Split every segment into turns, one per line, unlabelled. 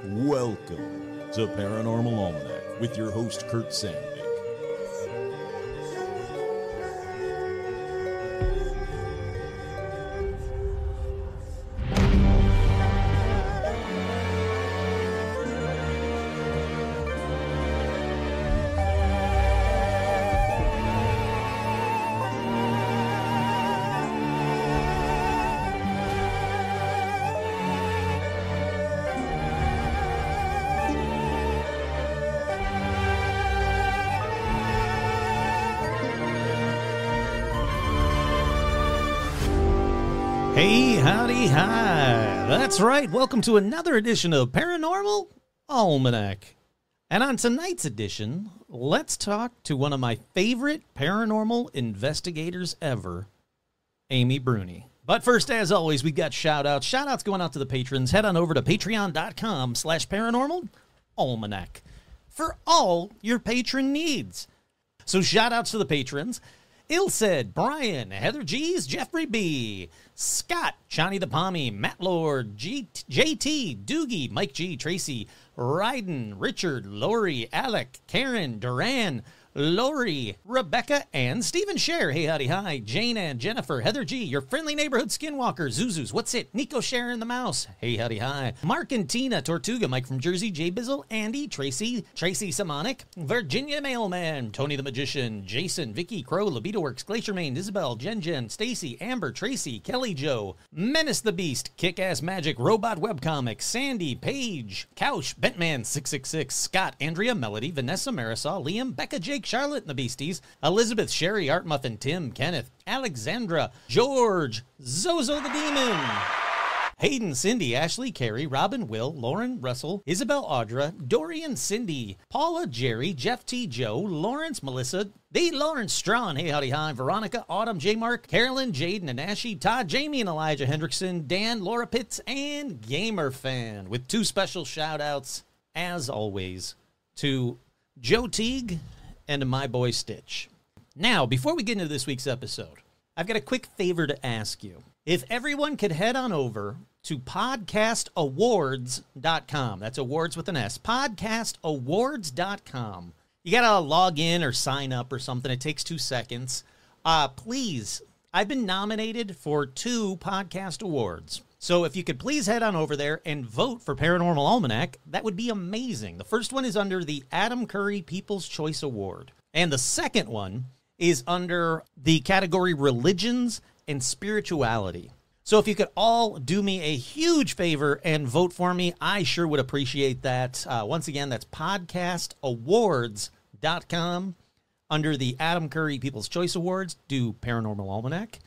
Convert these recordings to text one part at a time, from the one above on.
Welcome to Paranormal Almanac with your host, Kurt Sandvik.
Hey, howdy, hi. That's right. Welcome to another edition of Paranormal Almanac. And on tonight's edition, let's talk to one of my favorite paranormal investigators ever, Amy Bruni. But first, as always, we got shout-outs. Shout-outs going out to the patrons. Head on over to patreon.com/paranormalalmanac for all your patron needs. So shout-outs to the patrons. Ilsaid, Brian, Heather G's, Jeffrey B., Scott, Johnny the Pommy, Matt Lord, JT, Doogie, Mike G, Tracy, Ryden, Richard, Lori, Alec, Karen, Duran, Lori, Rebecca, and Stephen Scher. Hey, howdy, hi. Jane and Jennifer, Heather G, your friendly neighborhood skinwalker, Zuzus, what's it? Nico Sharon the Mouse. Hey, howdy, hi. Mark and Tina, Tortuga, Mike from Jersey, Jay Bizzle, Andy, Tracy Samonic, Virginia Mailman, Tony the Magician, Jason, Vicky, Crow, Libido Works, Glacier Main, Isabel, Jen, Stacy, Amber, Tracy, Kelly Joe, Menace the Beast, Kick-Ass Magic, Robot Webcomic, Sandy, Paige, Couch, Bentman 666, Scott, Andrea, Melody, Vanessa, Marisol, Liam, Becca, Jake, Charlotte and the Beasties, Elizabeth, Sherry, Art Muffin, Tim, Kenneth, Alexandra, George, Zozo the Demon, Hayden, Cindy, Ashley, Carrie, Robin, Will, Lauren, Russell, Isabel, Audra, Dorian, Cindy, Paula, Jerry, Jeff T, Joe, Lawrence, Melissa, the Lawrence Strawn, hey, howdy, hi, Veronica, Autumn, J. Mark, Carolyn, Jaden, Anashi, Todd, Jamie, and Elijah Hendrickson, Dan, Laura Pitts, and Gamer Fan, with two special shout-outs, as always, to Joe Teague and to my boy Stitch. Now, before we get into this week's episode, I've got a quick favor to ask you. If everyone could head on over to podcastawards.com, that's awards with an S, podcastawards.com. You got to log in or sign up or something. It takes 2 seconds. Please, I've been nominated for 2 podcast awards. So if you could please head on over there and vote for Paranormal Almanac, that would be amazing. The first one is under the Adam Curry People's Choice Award. And the second one is under the category Religions and Spirituality. So if you could all do me a huge favor and vote for me, I sure would appreciate that. Once again, that's podcastawards.com. Under the Adam Curry People's Choice Awards, do Paranormal Almanac.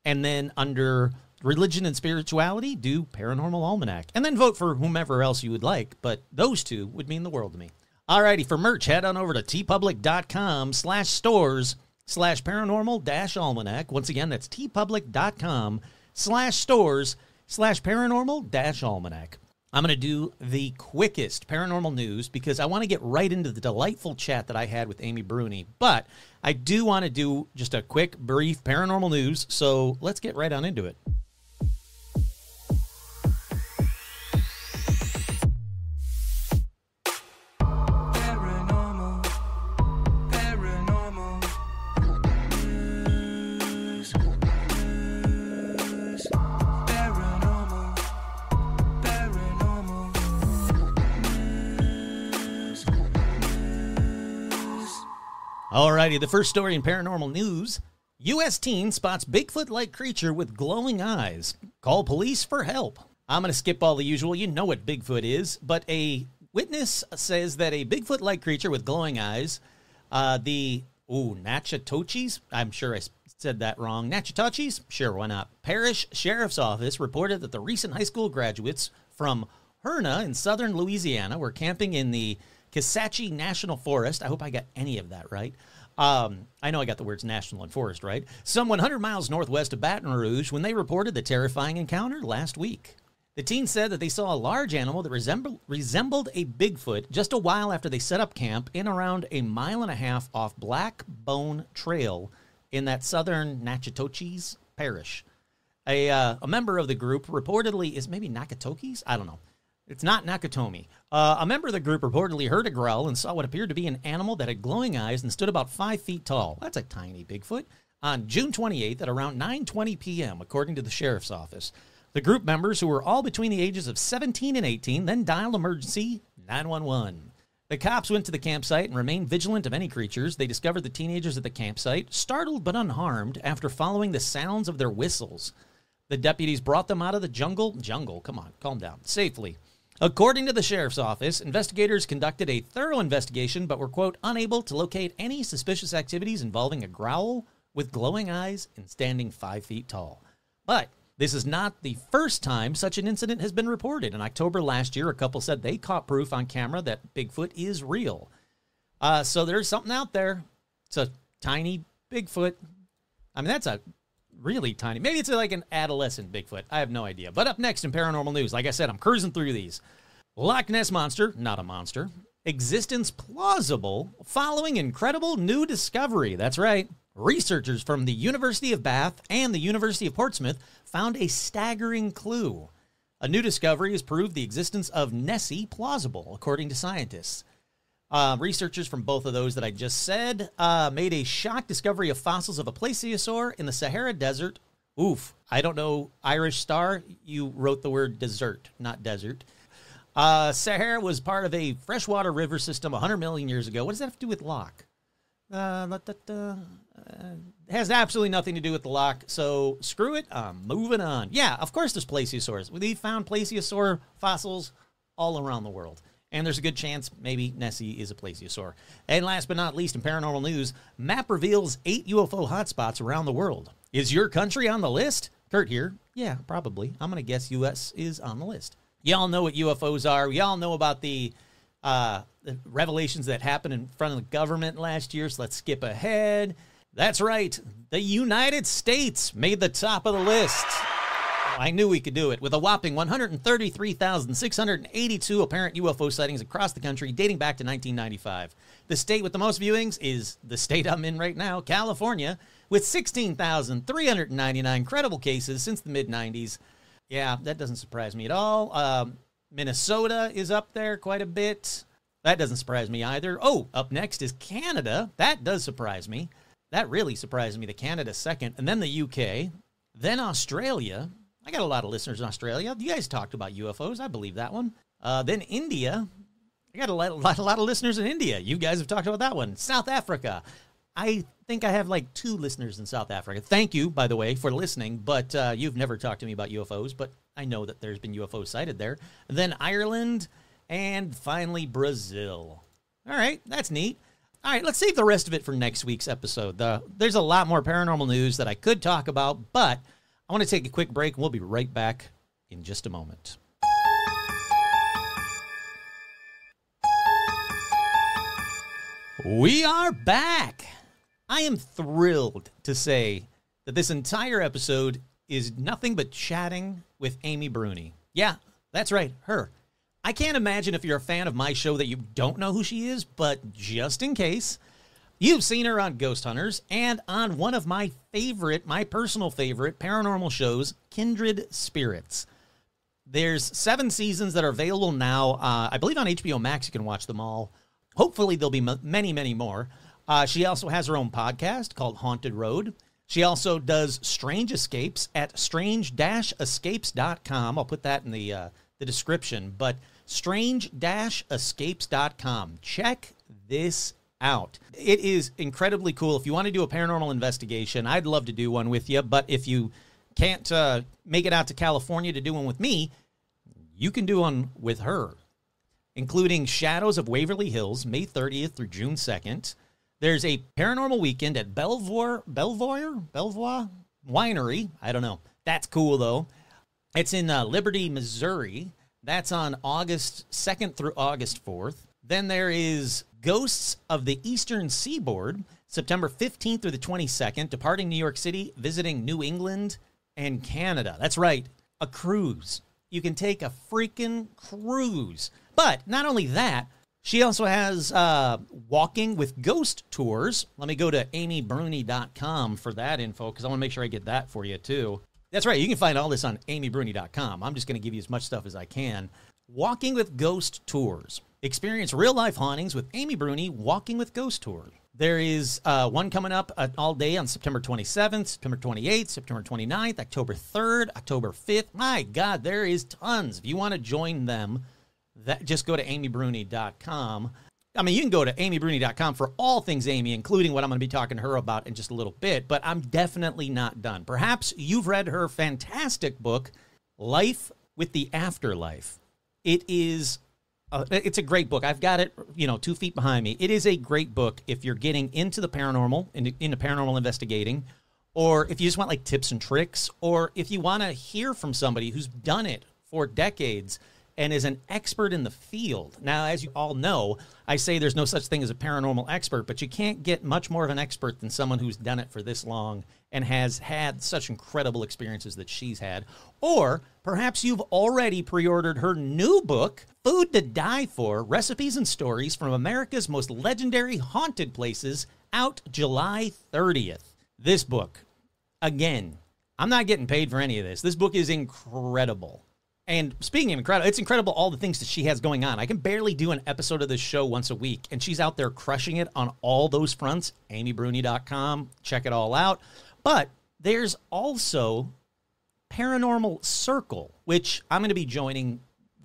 And then under Religion and Spirituality, do Paranormal Almanac. And then vote for whomever else you would like, but those two would mean the world to me. Alrighty, for merch, head on over to tpublic.com/stores/paranormal-almanac. Once again, that's tpublic.com/stores/paranormal-almanac. I'm going to do the quickest paranormal news because I want to get right into the delightful chat that I had with Amy Bruni. But I do want to do just a quick, brief paranormal news, so let's get right on into it. Alrighty, the first story in paranormal news. U.S. teen spots Bigfoot-like creature with glowing eyes. Call police for help. I'm going to skip all the usual. You know what Bigfoot is. But a witness says that a Bigfoot-like creature with glowing eyes, Natchitoches? I'm sure I said that wrong. Natchitoches? Sure, why not? Parish Sheriff's Office reported that the recent high school graduates from Herna in southern Louisiana were camping in the Kisatchie National Forest. I hope I got any of that right. I know I got the words national and forest right. Some 100 miles northwest of Baton Rouge when they reported the terrifying encounter last week. The teens said that they saw a large animal that resembled a Bigfoot just a while after they set up camp in around a mile and a half off Black Bone Trail in that southern Natchitoches parish. A member of the group reportedly is maybe Nakatoki's? I don't know. It's not Nakatomi. A member of the group reportedly heard a growl and saw what appeared to be an animal that had glowing eyes and stood about 5 feet tall. That's a tiny Bigfoot. On June 28th at around 9:20 p.m., according to the sheriff's office. The group members, who were all between the ages of 17 and 18, then dialed emergency 911. The cops went to the campsite and remained vigilant of any creatures. They discovered the teenagers at the campsite, startled but unharmed, after following the sounds of their whistles. The deputies brought them out of the jungle, come on, calm down, safely. According to the sheriff's office, investigators conducted a thorough investigation but were, quote, unable to locate any suspicious activities involving a growl with glowing eyes and standing 5 feet tall. But this is not the first time such an incident has been reported. In October last year, a couple said they caught proof on camera that Bigfoot is real. So there's something out there. It's a tiny Bigfoot. I mean, that's a really tiny. Maybe it's like an adolescent Bigfoot. I have no idea. But up next in paranormal news, like I said, I'm cruising through these. Loch Ness Monster, not a monster. Existence plausible following incredible new discovery. That's right. Researchers from the University of Bath and the University of Portsmouth found a staggering clue. A new discovery has proved the existence of Nessie plausible, according to scientists. Researchers from both of those that I just said made a shock discovery of fossils of a plesiosaur in the Sahara Desert. Oof, I don't know, Irish Star, you wrote the word desert, not desert. Sahara was part of a freshwater river system 100 million years ago. What does that have to do with Loch? Has absolutely nothing to do with the loch, so screw it. Moving on. Yeah, of course there's plesiosaurs. We found plesiosaur fossils all around the world, and there's a good chance maybe Nessie is a plesiosaur. And last but not least, in paranormal news, map reveals 8 UFO hotspots around the world. Is your country on the list? Kurt here. Yeah, probably. I'm going to guess U.S. is on the list. Y'all know what UFOs are. Y'all know about the revelations that happened in front of the government last year, so let's skip ahead. That's right. The United States made the top of the list. I knew we could do it. With a whopping 133,682 apparent UFO sightings across the country dating back to 1995. The state with the most viewings is the state I'm in right now, California, with 16,399 credible cases since the mid-90s. Yeah, that doesn't surprise me at all. Minnesota is up there quite a bit. That doesn't surprise me either. Oh, up next is Canada. That does surprise me. That really surprised me, the Canada second. And then the UK. Then Australia. I got a lot of listeners in Australia. You guys talked about UFOs. I believe that one. Then India. I got a lot of listeners in India. You guys have talked about that one. South Africa. I think I have like 2 listeners in South Africa. Thank you, by the way, for listening. But you've never talked to me about UFOs. But I know that there's been UFOs sighted there. And then Ireland. And finally, Brazil. All right, that's neat. All right, let's save the rest of it for next week's episode. There's a lot more paranormal news that I could talk about, but I want to take a quick break, and we'll be right back in just a moment. We are back. I am thrilled to say that this entire episode is nothing but chatting with Amy Bruni. Yeah, that's right, her. I can't imagine if you're a fan of my show that you don't know who she is, but just in case, you've seen her on Ghost Hunters and on one of my personal favorite paranormal shows, Kindred Spirits. There's 7 seasons that are available now. I believe on HBO Max you can watch them all. Hopefully there'll be many, many more. She also has her own podcast called Haunted Road. She also does Strange Escapes at strange-escapes.com. I'll put that in the description, but strange-escapes.com. Check this out. It is incredibly cool. If you want to do a paranormal investigation, I'd love to do one with you, but if you can't make it out to California to do one with me, you can do one with her, including Shadows of Waverly Hills, May 30th through June 2nd. There's a paranormal weekend at Belvoir Winery. I don't know. That's cool, though. It's in Liberty, Missouri. That's on August 2nd through August 4th. Then there is Ghosts of the Eastern Seaboard, September 15th through the 22nd, departing New York City, visiting New England and Canada. That's right, a cruise. You can take a freaking cruise. But not only that, she also has Walking with Ghost tours. Let me go to amybruni.com for that info, because I want to make sure I get that for you, too. That's right. You can find all this on amybruni.com. I'm just going to give you as much stuff as I can. Walking with Ghost Tours. Experience real-life hauntings with Amy Bruni, Walking with Ghost Tours. There is one coming up all day on September 27th, September 28th, September 29th, October 3rd, October 5th. My God, there is tons. If you want to join them, just go to amybruni.com. I mean, you can go to amybruni.com for all things Amy, including what I'm going to be talking to her about in just a little bit, but I'm definitely not done. Perhaps you've read her fantastic book, Life with the Afterlife. It is... it's a great book. I've got it, 2 feet behind me. It is a great book if you're getting into the paranormal, into paranormal investigating, or if you just want like tips and tricks, or if you want to hear from somebody who's done it for decades and is an expert in the field. Now, as you all know, I say there's no such thing as a paranormal expert, but you can't get much more of an expert than someone who's done it for this long and has had such incredible experiences that she's had. Or perhaps you've already pre-ordered her new book, Food to Die For, Recipes and Stories from America's Most Legendary Haunted Places, out July 30th. This book, again, I'm not getting paid for any of this. This book is incredible. And speaking of incredible, it's incredible all the things that she has going on. I can barely do an episode of this show once a week, and she's out there crushing it on all those fronts. amybruni.com, check it all out. But there's also Paranormal Circle, which I'm going to be joining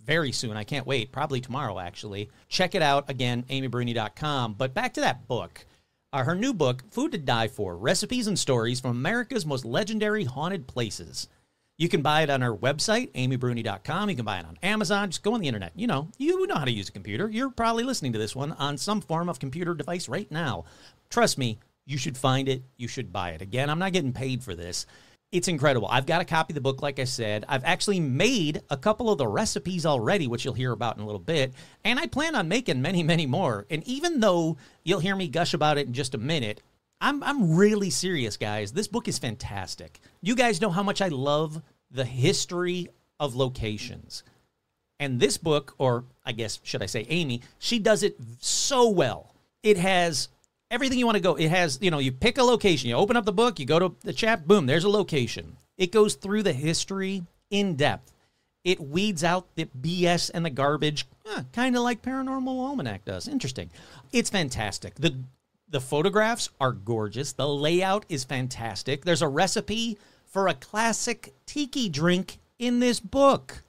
very soon. I can't wait, probably tomorrow, actually. Check it out, again, amybruni.com. But back to that book. Her new book, Food to Die For, Recipes and Stories from America's Most Legendary Haunted Places. You can buy it on our website, amybruni.com. You can buy it on Amazon. Just go on the internet. You know how to use a computer. You're probably listening to this one on some form of computer device right now. Trust me, you should find it. You should buy it. Again, I'm not getting paid for this. It's incredible. I've got a copy of the book, like I said. I've actually made a couple of the recipes already, which you'll hear about in a little bit. And I plan on making many, many more. And even though you'll hear me gush about it in just a minute, I'm really serious, guys. This book is fantastic. You guys know how much I love the history of locations. And this book, or I guess, should I say Amy, she does it so well. It has everything you want to go. It has, you pick a location. You open up the book, you go to the chat, boom, there's a location. It goes through the history in depth. It weeds out the BS and the garbage, kind of like Paranormal Almanac does. Interesting. It's fantastic. The photographs are gorgeous. The layout is fantastic. There's a recipe for a classic tiki drink in this book.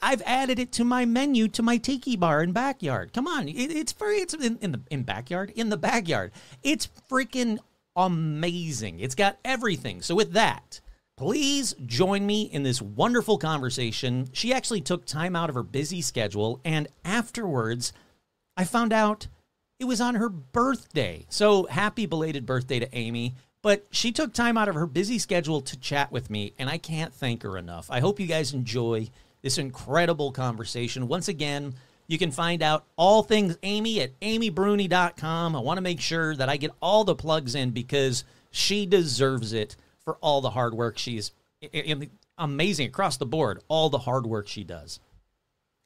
I've added it to my menu to my tiki bar in backyard. Come on, it's in backyard, in the backyard. It's freaking amazing. It's got everything. So with that, please join me in this wonderful conversation. She actually took time out of her busy schedule, and afterwards, I found out it was on her birthday. So happy belated birthday to Amy. But she took time out of her busy schedule to chat with me, and I can't thank her enough. I hope you guys enjoy this incredible conversation. Once again, you can find out all things Amy at amybruni.com. I want to make sure that I get all the plugs in because she deserves it for all the hard work. She's amazing across the board, all the hard work she does.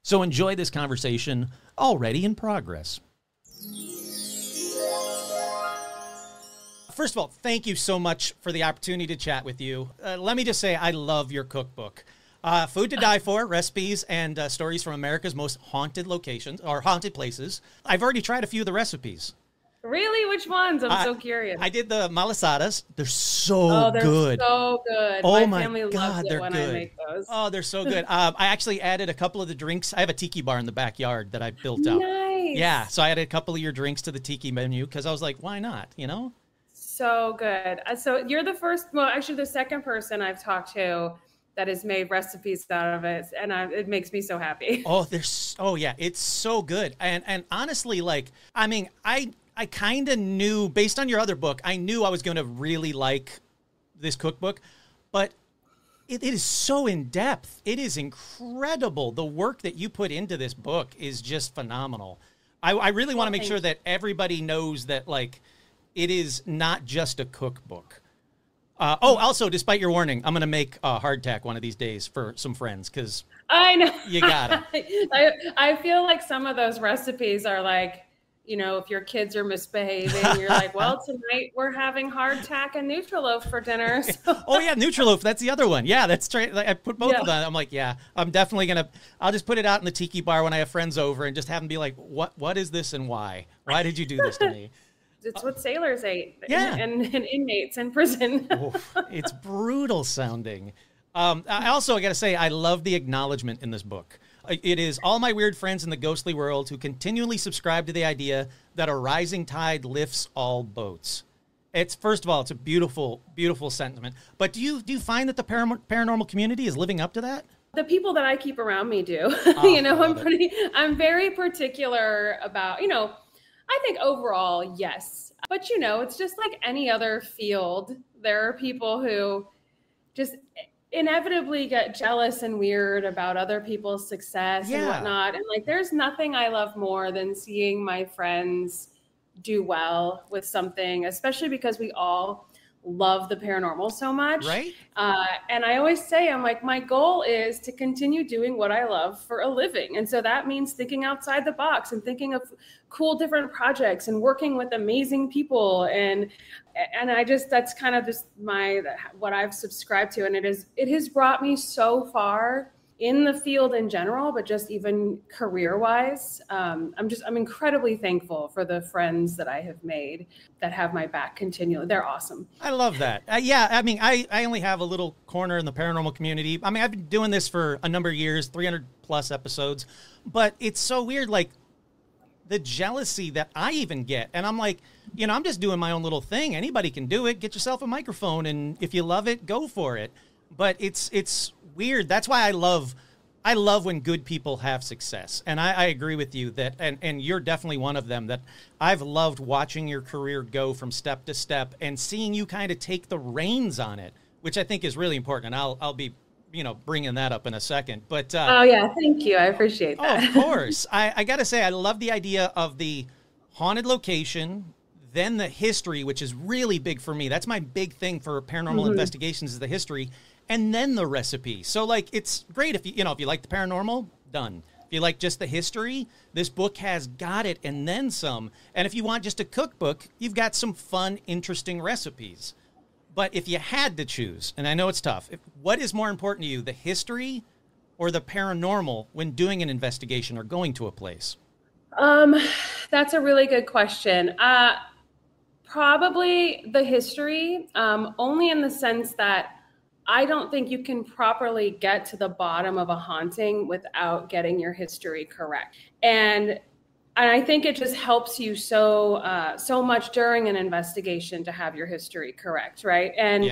So enjoy this conversation already in progress. First of all, thank you so much for the opportunity to chat with you. Let me just say I love your cookbook. Food to Die For, Recipes and Stories from America's Most Haunted Locations, or Haunted Places. I've already tried a few of the recipes.
Really? Which ones? I'm so curious.
I did the malasadas. They're so good.
So good.
Oh
my family
God,
loves it
they're
when
good.
I make those.
Oh, they're so good. I actually added a couple of the drinks. I have a tiki bar in the backyard that I built up.
Nice.
Yeah, so I added a couple of your drinks to the tiki menu because I was like, why not,
So good. So you're the second person I've talked to that has made recipes out of it, and it makes me so happy.
Oh yeah, it's so good. And honestly, I kind of knew, based on your other book, I knew I was going to really like this cookbook, but it is so in-depth. It is incredible. The work that you put into this book is just phenomenal. I really want to make sure that everybody knows that, it is not just a cookbook. Also, despite your warning, I'm going to make hardtack one of these days for some friends because
I know
you gotta.
I feel like some of those recipes are if your kids are misbehaving, you're like, well, tonight we're having hardtack and Nutriloaf for dinner. So.
Oh yeah, Nutriloaf. That's the other one. Yeah, that's straight. Like, I put both of them. I'm like, yeah, I'm definitely I'll just put it out in the tiki bar when I have friends over and just have them be like, what is this and why? Why did you do this to me?
It's what sailors ate.
Yeah.
And inmates in prison.
Oof, it's brutal sounding. I got to say, I love the acknowledgement in this book. It is all my weird friends in the ghostly world who continually subscribe to the idea that a rising tide lifts all boats. First of all, it's a beautiful, beautiful sentiment. But do you find that the paranormal community is living up to that?
The people that I keep around me do.
Oh,
I'm very particular about, I think overall, yes. But, it's just like any other field. There are people who just inevitably get jealous and weird about other people's success and whatnot. And like, there's nothing I love more than seeing my friends do well with something, especially because we all love the paranormal so much.
Right.
And I always say, I'm like, my goal is to continue doing what I love for a living. And so that means thinking outside the box and thinking of cool, different projects and working with amazing people. And that's kind of just what I've subscribed to. And it has brought me so far in the field in general, but just even career-wise. I'm incredibly thankful for the friends that I have made that have my back continually. They're awesome.
I love that. I only have a little corner in the paranormal community. I mean, I've been doing this for a number of years, 300 plus episodes, but it's so weird, like the jealousy that I even get. And I'm like, I'm just doing my own little thing. Anybody can do it. Get yourself a microphone. And if you love it, go for it. But it's weird. That's why I love when good people have success. And I agree with you that, and you're definitely one of them, that I've loved watching your career go from step to step and seeing you kind of take the reins on it, which I think is really important. And I'll be, bringing that up in a second, but,
oh yeah, thank you. I appreciate that.
Oh, of course. I gotta say, I love the idea of the haunted location, then the history, which is really big for me. That's my big thing for paranormal investigations, is the history. And then the recipe. So like, it's great if you like the paranormal, done. If you like just the history, this book has got it and then some. And if you want just a cookbook, you've got some fun, interesting recipes. But if you had to choose, and I know it's tough, what is more important to you, the history or the paranormal when doing an investigation or going to a place?
That's a really good question. Probably the history, only in the sense that I don't think you can properly get to the bottom of a haunting without getting your history correct. And I think it just helps you so much during an investigation to have your history correct, right? And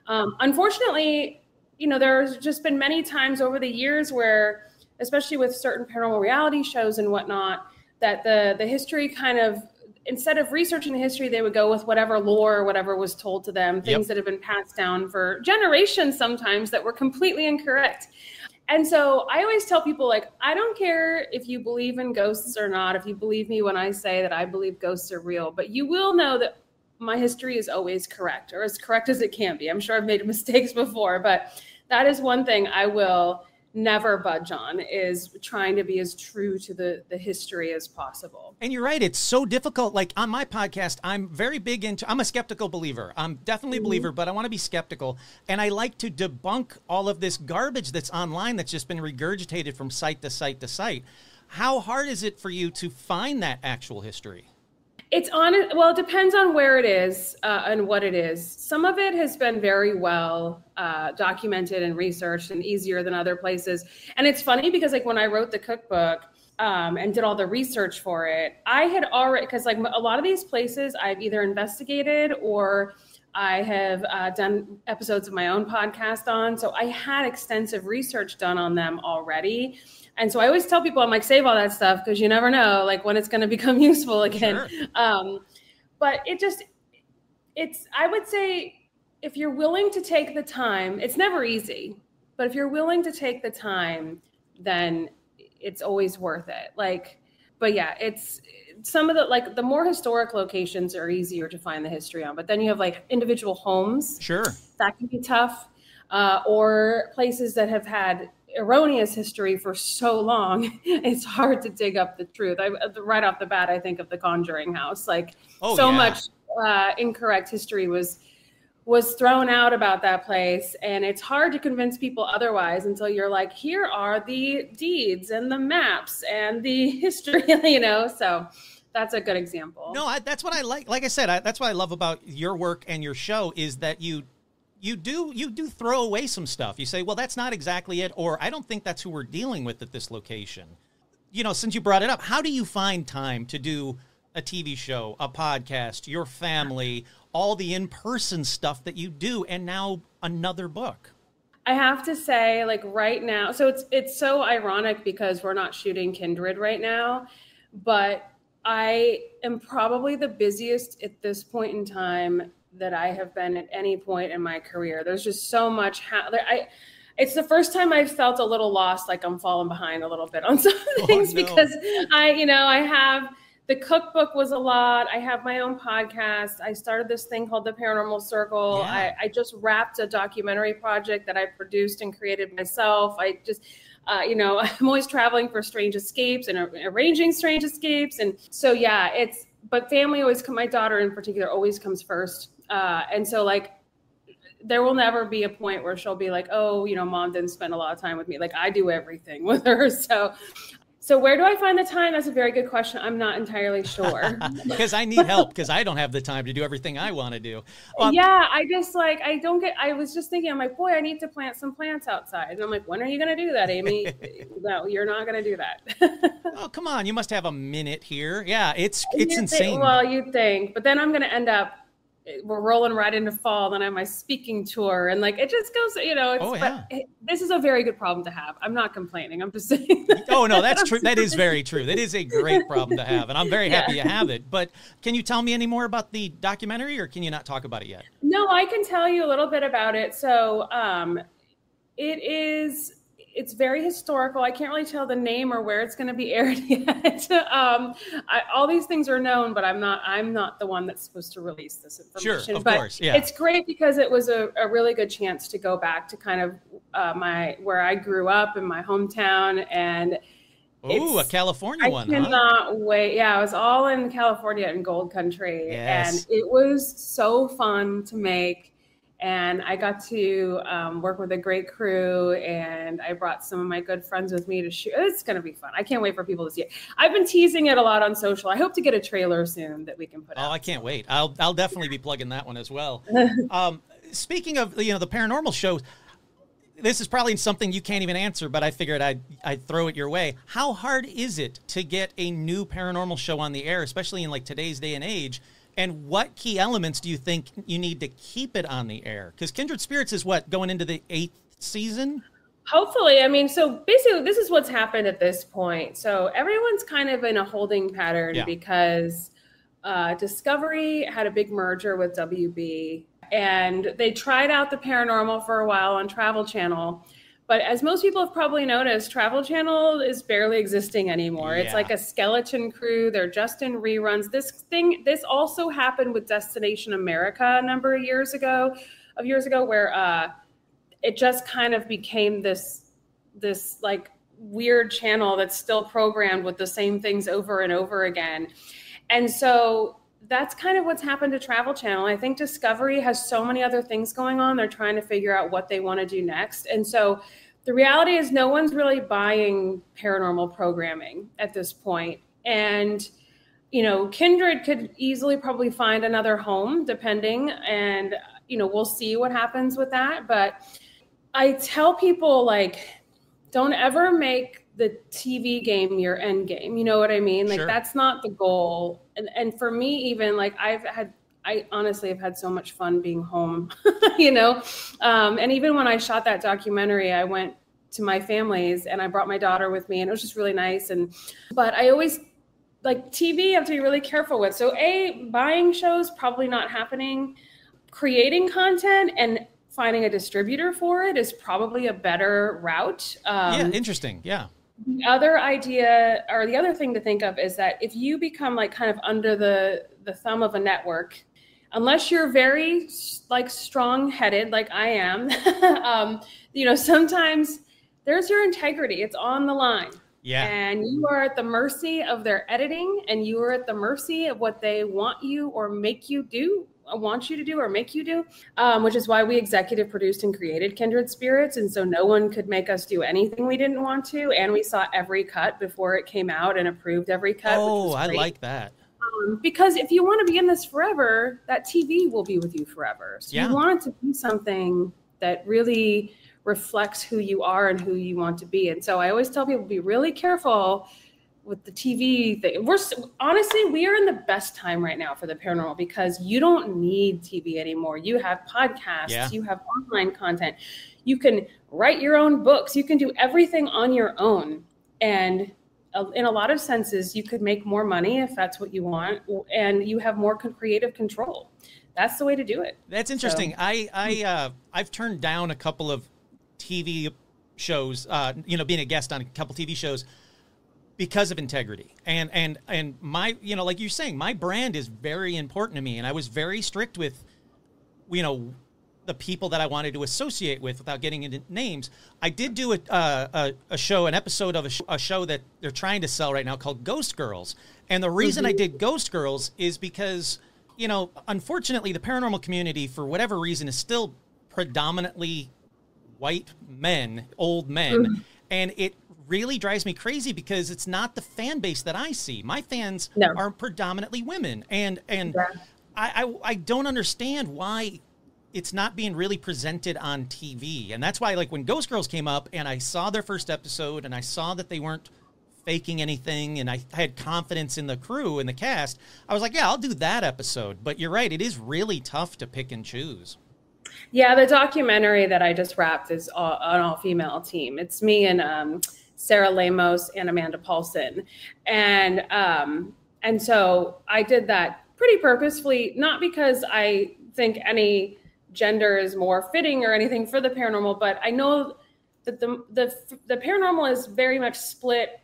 unfortunately, there's just been many times over the years where, especially with certain paranormal reality shows and whatnot, that the history kind of, instead of researching the history, they would go with whatever lore or whatever was told to them, things that have been passed down for generations sometimes that were completely incorrect. And so I always tell people, like, I don't care if you believe in ghosts or not, if you believe me when I say that I believe ghosts are real, but you will know that my history is always correct, or as correct as it can be. I'm sure I've made mistakes before, but that is one thing I will never budge on, is trying to be as true to the history as possible.
And you're right. It's so difficult. Like on my podcast, I'm very big into, I'm a skeptical believer. I'm definitely a believer, but I want to be skeptical. And I like to debunk all of this garbage that's online that's just been regurgitated from site to site to site. How hard is it for you to find that actual history?
Well, it depends on where it is and what it is. Some of it has been very well documented and researched and easier than other places. And it's funny because like when I wrote the cookbook and did all the research for it, I had already, because like a lot of these places I've either investigated or I have done episodes of my own podcast on. So I had extensive research done on them already. And so I always tell people, I'm like, save all that stuff because you never know like when it's going to become useful again. Sure. But I would say if you're willing to take the time, it's never easy, but if you're willing to take the time, then it's always worth it. But yeah, it's some of the more historic locations are easier to find the history on, but then you have like individual homes.
Sure.
That can be tough. Or places that have had erroneous history for so long, it's hard to dig up the truth. Right off the bat, I think of the Conjuring house, like much incorrect history was thrown out about that place. And it's hard to convince people otherwise until you're like, here are the deeds and the maps and the history, so that's a good example.
No, that's what I like. Like I said, that's what I love about your work and your show is that you do throw away some stuff. You say, well, that's not exactly it, or I don't think that's who we're dealing with at this location. Since you brought it up, how do you find time to do a TV show, a podcast, your family, all the in-person stuff that you do, and now another book?
I have to say, like right now, so it's so ironic because we're not shooting Kindred right now, but I am probably the busiest at this point in time that I have been at any point in my career. There's just so much. It's the first time I've felt a little lost, like I'm falling behind a little bit on some things because I have, the cookbook was a lot. I have my own podcast. I started this thing called The Paranormal Circle.
Yeah.
I just wrapped a documentary project that I produced and created myself. I just, I'm always traveling for strange escapes and arranging strange escapes. And so, yeah, but family always my daughter in particular always comes first. And so like, there will never be a point where she'll be like, oh, mom didn't spend a lot of time with me. Like I do everything with her. So where do I find the time? That's a very good question. I'm not entirely sure.
Because I need help because I don't have the time to do everything I want to do.
Yeah, I was just thinking, I'm like, boy, I need to plant some plants outside. And I'm like, when are you going to do that, Amy? No, you're not going to do that.
Oh, come on. You must have a minute here. Yeah, it's insane.
Well, you'd think. But then I'm going to end up, we're rolling right into fall, then I have my speaking tour, and like it just goes, this is a very good problem to have. I'm not complaining. I'm just saying.
Oh no, that's true. That is very true. That is a great problem to have, and I'm very happy you have it. But can you tell me any more about the documentary, or can you not talk about it yet?
No, I can tell you a little bit about it. So it's very historical. I can't really tell the name or where it's going to be aired yet. All these things are known, but I'm not the one that's supposed to release this information.
Sure, of course, yeah.
It's great because it was a really good chance to go back to kind of where I grew up in my hometown, and
a California one.
I cannot wait. Yeah, I was all in California in Gold Country, and it was so fun to make. And I got to work with a great crew, and I brought some of my good friends with me to shoot. It's going to be fun. I can't wait for people to see it. I've been teasing it a lot on social. I hope to get a trailer soon that we can put out.
Oh, I can't wait. I'll definitely be plugging that one as well. Speaking of, the paranormal shows, this is probably something you can't even answer, but I figured I'd throw it your way. How hard is it to get a new paranormal show on the air, especially in like today's day and age? And what key elements do you think you need to keep it on the air? Because Kindred Spirits is going into the 8th season?
Hopefully. I mean, so basically this is what's happened at this point. So everyone's kind of in a holding pattern because Discovery had a big merger with WB, and they tried out the paranormal for a while on Travel Channel. But as most people have probably noticed, Travel Channel is barely existing anymore. It's like a skeleton crew. They're just in reruns. This also happened with Destination America a number of years ago, where it just kind of became this like weird channel that's still programmed with the same things over and over again. And so that's kind of what's happened to Travel Channel. I think Discovery has so many other things going on. They're trying to figure out what they want to do next. And so the reality is no one's really buying paranormal programming at this point. And, Kindred could easily probably find another home depending, and, we'll see what happens with that. But I tell people, like, don't ever make the TV game your end game. You know what I mean? Like, that's not the goal. And for me, even like I honestly have had so much fun being home, and even when I shot that documentary, I went to my family's and I brought my daughter with me, and it was just really nice. But I always like TV, you have to be really careful with. So buying shows, probably not happening. Creating content and finding a distributor for it is probably a better route.
Interesting. Yeah.
The other idea, or the other thing to think of, is that if you become like kind of under the thumb of a network, unless you're very like strong-headed like I am, sometimes there's your integrity. It's on the line.
Yeah.
And you are at the mercy of their editing, and you are at the mercy of what they want you or make you do, want you to do or make you do, which is why we executive produced and created Kindred Spirits. And so no one could make us do anything we didn't want to. And we saw every cut before it came out and approved every cut.
Oh,
which was great.
I like that.
Because if you want to be in this forever, that TV will be with you forever. So
Yeah.
you want it to be something that really reflects who you are and who you want to be. And so I always tell people, be really careful with the TV thing. Honestly, we are in the best time right now for the paranormal because you don't need TV anymore. You have podcasts, you have online content. You can write your own books. You can do everything on your own. And in a lot of senses, you could make more money if that's what you want, and you have more creative control. That's the way to do it.
That's interesting. So, I've turned down a couple of TV shows, being a guest on a couple TV shows because of integrity. And my, like you're saying, my brand is very important to me. And I was very strict with, the people that I wanted to associate with without getting into names. I did do a show, an episode of a show that they're trying to sell right now called Ghost Girls. And the reason I did Ghost Girls is because, unfortunately, the paranormal community, for whatever reason, is still predominantly white men, old men. And it really drives me crazy because it's not the fan base that I see. My fans are predominantly women. And I don't understand why it's not being really presented on TV. And that's why, like, when Ghost Girls came up and I saw their first episode and I saw that they weren't faking anything and I had confidence in the crew and the cast, I was like, yeah, I'll do that episode. But you're right, it is really tough to pick and choose.
Yeah, the documentary that I just wrapped is an all-female team. It's me and Sarah Lamos and Amanda Paulson. And so I did that pretty purposefully, not because I think any gender is more fitting or anything for the paranormal, but I know that the paranormal is very much split.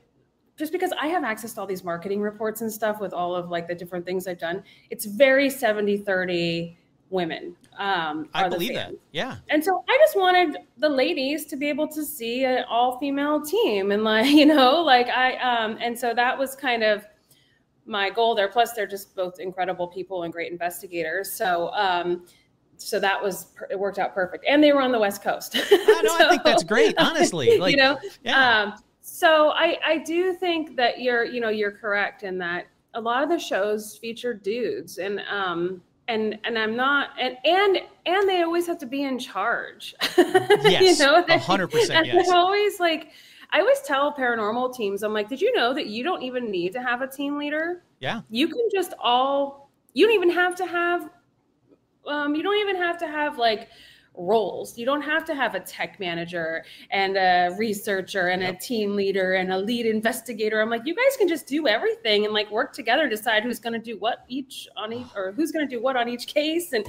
Just because I have access to all these marketing reports and stuff with all of like the different things I've done, it's very 70-30 women.
I believe that. Yeah.
And so I just wanted the ladies to be able to see an all-female team and and so that was kind of my goal there. Plus they're just both incredible people and great investigators. So it worked out perfect. And they were on the West Coast.
I think that's great, honestly.
So I do think that you're correct in that a lot of the shows feature dudes and I'm not, and they always have to be in charge.
Yes, 100%. Yes.
I always tell paranormal teams, I'm like, did you know that you don't even need to have a team leader?
Yeah.
You can just you don't even have to have like roles. You don't have to have a tech manager and a researcher and a team leader and a lead investigator. I'm like, you guys can just do everything and like work together, decide who's going to do what or who's going to do what on each case. And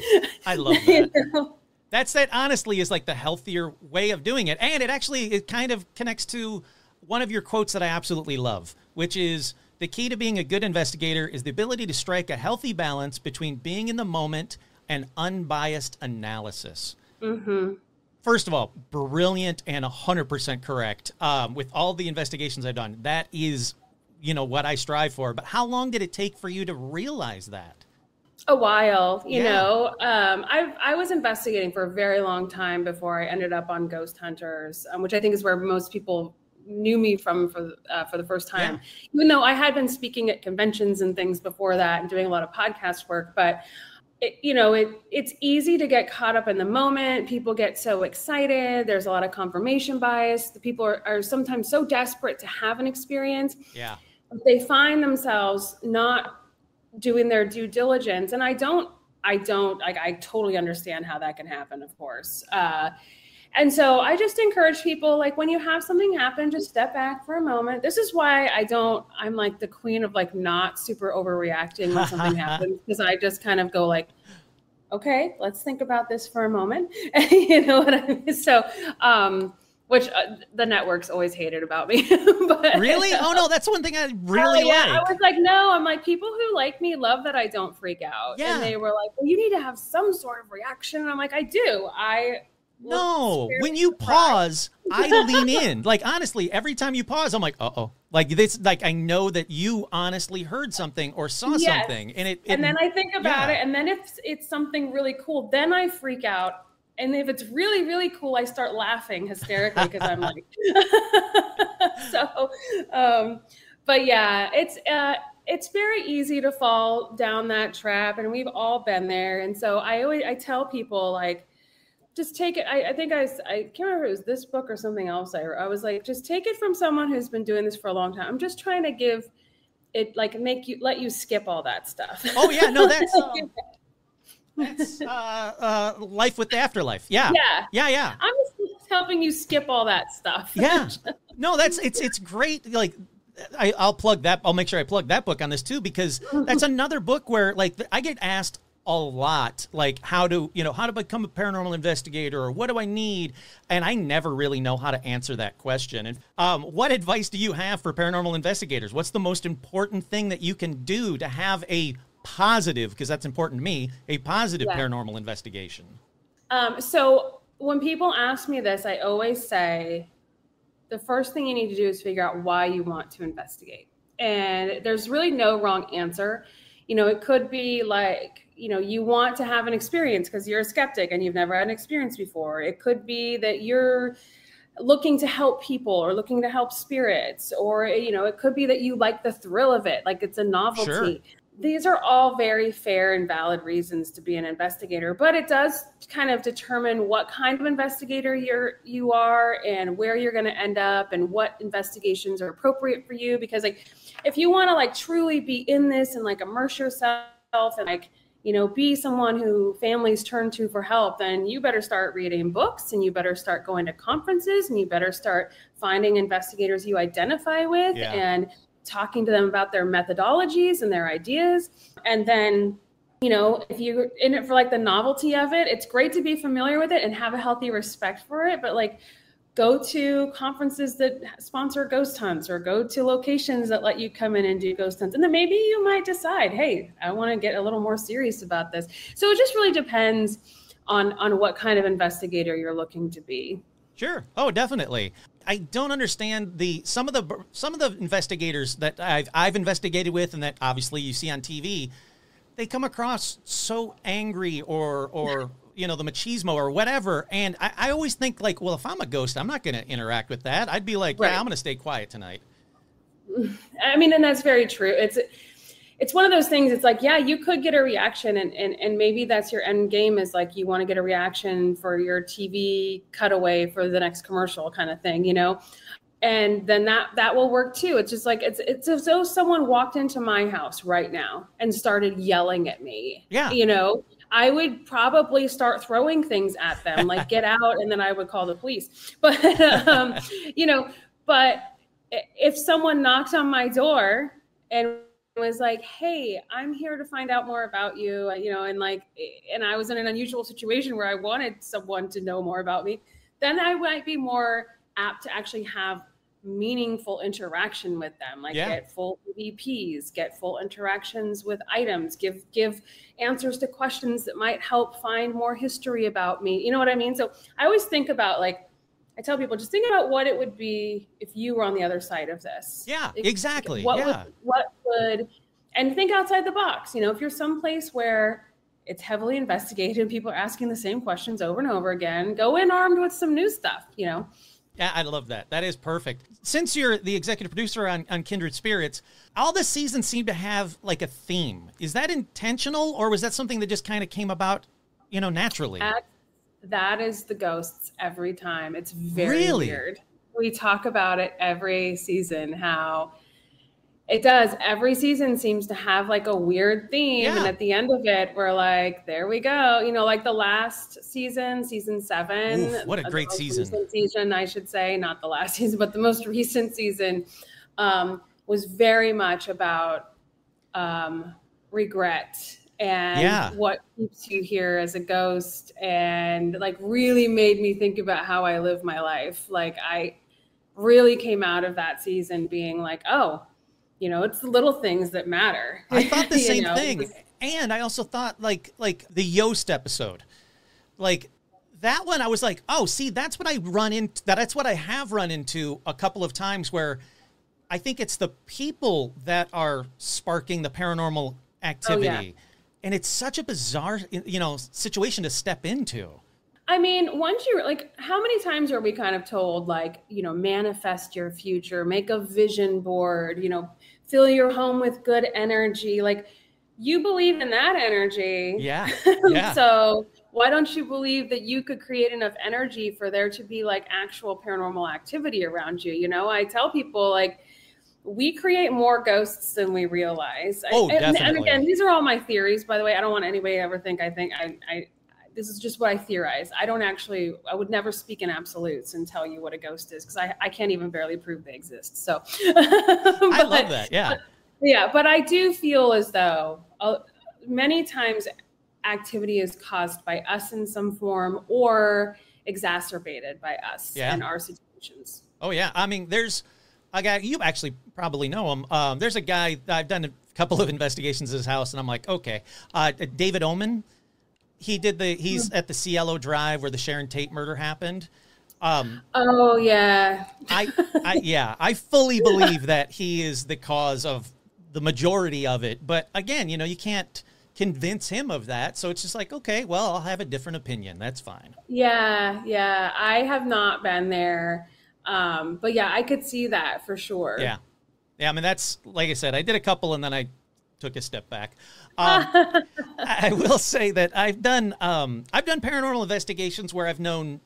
I love that. That honestly is like the healthier way of doing it. And it kind of connects to one of your quotes that I absolutely love, which is the key to being a good investigator is the ability to strike a healthy balance between being in the moment and unbiased analysis. Mm-hmm. First of all, brilliant and 100% correct. With all the investigations I've done, that is, what I strive for. But how long did it take for you to realize that?
A while, I was investigating for a very long time before I ended up on Ghost Hunters, which I think is where most people knew me from for the first time. Yeah. Even though I had been speaking at conventions and things before that and doing a lot of podcast work, but it's easy to get caught up in the moment. People get so excited. There's a lot of confirmation bias. The people are sometimes so desperate to have an experience.
Yeah.
They find themselves not doing their due diligence. And I totally understand how that can happen, of course. And so I just encourage people, like, when you have something happen, just step back for a moment. This is why I'm like the queen of like not super overreacting when something happens, because I just kind of go like, okay, let's think about this for a moment. You know what I mean? So, which the networks always hated about me. But,
really? Oh no, that's one thing I really like.
I was like, no, I'm like, people who like me love that I don't freak out.
Yeah.
And they were like, well, you need to have some sort of reaction. And I'm like, I do.
No, when you pause, I lean in. Like, honestly, every time you pause, I'm like, uh-oh. Like, this, like, I know that you honestly heard something or saw something. And
then I think about it. And then if it's something really cool, then I freak out. And if it's really, really cool, I start laughing hysterically because I'm like, but yeah, it's very easy to fall down that trap, and we've all been there. And so I tell people, like, just take it. I think I can't remember if it was this book or something else. I was like, just take it from someone who's been doing this for a long time. I'm just trying to give it, like, let you skip all that stuff.
Oh yeah, no, that's life with the afterlife. Yeah.
I'm just helping you skip all that stuff.
Yeah. No, it's great. Like, I'll plug that. I'll make sure I plug that book on this too, because that's another book where, like, I get asked a lot, like, how to become a paranormal investigator, or what do I need? And I never really know how to answer that question. And what advice do you have for paranormal investigators? What's the most important thing that you can do to have a positive, because that's important to me, a positive paranormal investigation?
So when people ask me this, I always say, the first thing you need to do is figure out why you want to investigate. And there's really no wrong answer. It could be like, you want to have an experience because you're a skeptic and you've never had an experience before. It could be that you're looking to help people or looking to help spirits, or, it could be that you like the thrill of it, like it's a novelty. Sure. These are all very fair and valid reasons to be an investigator, but it does kind of determine what kind of investigator you are and where you're going to end up and what investigations are appropriate for you. Because, like, if you want to, like, truly be in this and, like, immerse yourself and, like, be someone who families turn to for help, then you better start reading books, and you better start going to conferences, and you better start finding investigators you identify with and talking to them about their methodologies and their ideas. And then, if you're in it for, like, the novelty of it, it's great to be familiar with it and have a healthy respect for it. But, like, go to conferences that sponsor ghost hunts, or go to locations that let you come in and do ghost hunts. And then maybe you might decide, hey, I want to get a little more serious about this. So it just really depends on what kind of investigator you're looking to be.
Sure. Oh, definitely. I don't understand some of the investigators that I've investigated with, and that obviously you see on TV. They come across so angry or the machismo or whatever. And I always think, like, well, if I'm a ghost, I'm not going to interact with that. I'd be like, yeah, I'm going to stay quiet tonight.
I mean, and that's very true. It's one of those things. It's like, yeah, you could get a reaction, and maybe that's your end game, is like, you want to get a reaction for your TV cutaway for the next commercial kind of thing, and then that will work too. It's just like, it's as though someone walked into my house right now and started yelling at me. Yeah. I would probably start throwing things at them, like, get out, and then I would call the police. But, but if someone knocked on my door and was like, hey, I'm here to find out more about you, and I was in an unusual situation where I wanted someone to know more about me, then I might be more apt to actually have meaningful interaction with them, like get full EVPs, get full interactions with items, give answers to questions that might help find more history about me. You know what I mean? So I always think about, like, I tell people, just think about what it would be if you were on the other side of this.
Yeah, exactly.
What would, and think outside the box. If you're someplace where it's heavily investigated and people are asking the same questions over and over again, go in armed with some new stuff,
Yeah, I love that. That is perfect. Since you're the executive producer on Kindred Spirits, all the seasons seem to have, like, a theme. Is that intentional, or was that something that just kind of came about, naturally?
That is the ghosts every time. It's very weird. We talk about it every season, how it does. Every season seems to have, like, a weird theme. Yeah. And at the end of it, we're like, there we go. Like the last season 7.
Oof, what a great season.
Season, I should say, not the last season, but the most recent season was very much about regret and what keeps you here as a ghost, and, like, really made me think about how I live my life. Like, I really came out of that season being like, oh, it's the little things that matter.
I thought the same thing. And I also thought, like the Yost episode, like, that one, I was like, oh, see, that's what that's what I have run into a couple of times where I think it's the people that are sparking the paranormal activity.
Oh, yeah.
And it's such a bizarre, situation to step into.
I mean, once you like, how many times are we kind of told, like, manifest your future, make a vision board, fill your home with good energy. Like, you believe in that energy.
Yeah.
So why don't you believe that you could create enough energy for there to be like actual paranormal activity around you? I tell people, like, we create more ghosts than we realize.
Oh, definitely.
And again, these are all my theories, by the way. I don't want anybody to ever think this is just what I theorize. I would never speak in absolutes and tell you what a ghost is, because I can't even barely prove they exist. So
I love that. Yeah.
But I do feel as though many times activity is caused by us in some form or exacerbated by us in our situations.
Oh, yeah. I mean, there's a guy, you actually probably know him. There's a guy, I've done a couple of investigations at his house, and I'm like, okay. David Oman. He's at the Cielo Drive where the Sharon Tate murder happened.
Oh yeah.
I fully believe that he is the cause of the majority of it. But again, you can't convince him of that. So it's just like, okay, well, I'll have a different opinion. That's fine.
Yeah. I have not been there. But yeah, I could see that for sure.
Yeah. I mean, that's, like I said, I did a couple and then I took a step back. I will say that I've done paranormal investigations where I've known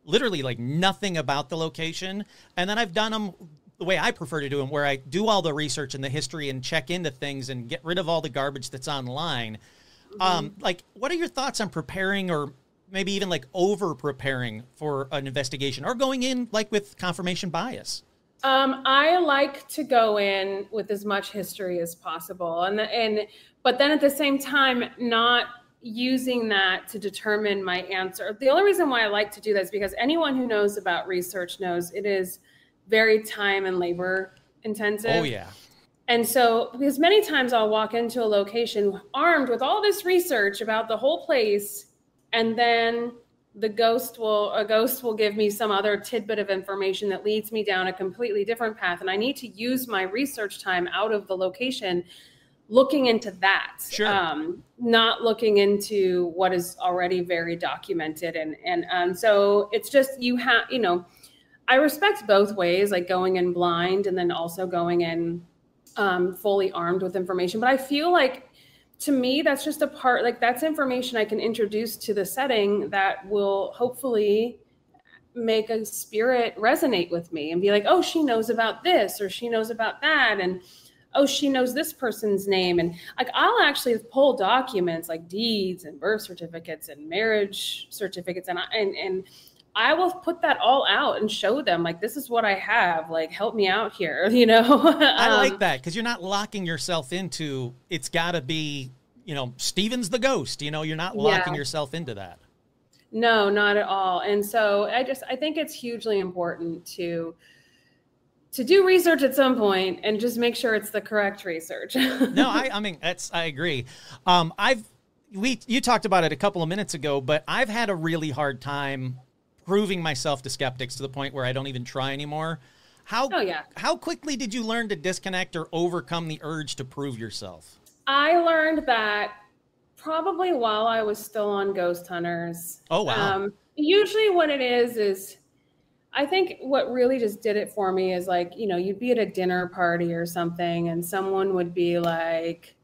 literally like nothing about the location. And then I've done them the way I prefer to do them, where I do all the research and the history and check into things and get rid of all the garbage that's online. Like, what are your thoughts on preparing, or maybe even like over preparing for an investigation, or going in like with confirmation bias?
I like to go in with as much history as possible, but then at the same time, not using that to determine my answer. The only reason why I like to do that is because anyone who knows about research knows it is very time and labor intensive.
Oh yeah.
And so, because many times I'll walk into a location armed with all this research about the whole place, and then a ghost will give me some other tidbit of information that leads me down a completely different path. And I need to use my research time out of the location looking into that.
Sure.
Not looking into what is already very documented. And so it's just, I respect both ways, like going in blind and then also going in fully armed with information. But I feel like, to me, that's just a part, like that's information I can introduce to the setting that will hopefully make a spirit resonate with me and be like, oh, she knows about this, or she knows about that. And, oh, she knows this person's name. And like, I'll actually pull documents like deeds and birth certificates and marriage certificates. And I will put that all out and show them, like, this is what I have, like, help me out here,
I like that, because you're not locking yourself into, it's got to be, Steven's the ghost, you're not locking yourself into that.
No, not at all. And so I think it's hugely important to do research at some point and just make sure it's the correct research.
No, I mean, I agree. You talked about it a couple of minutes ago, but I've had a really hard time proving myself to skeptics to the point where I don't even try anymore. How quickly did you learn to disconnect or overcome the urge to prove yourself?
I learned that probably while I was still on Ghost Hunters.
Oh, wow.
Usually what it is I think what really just did it for me is, like, you'd be at a dinner party or something and someone would be like,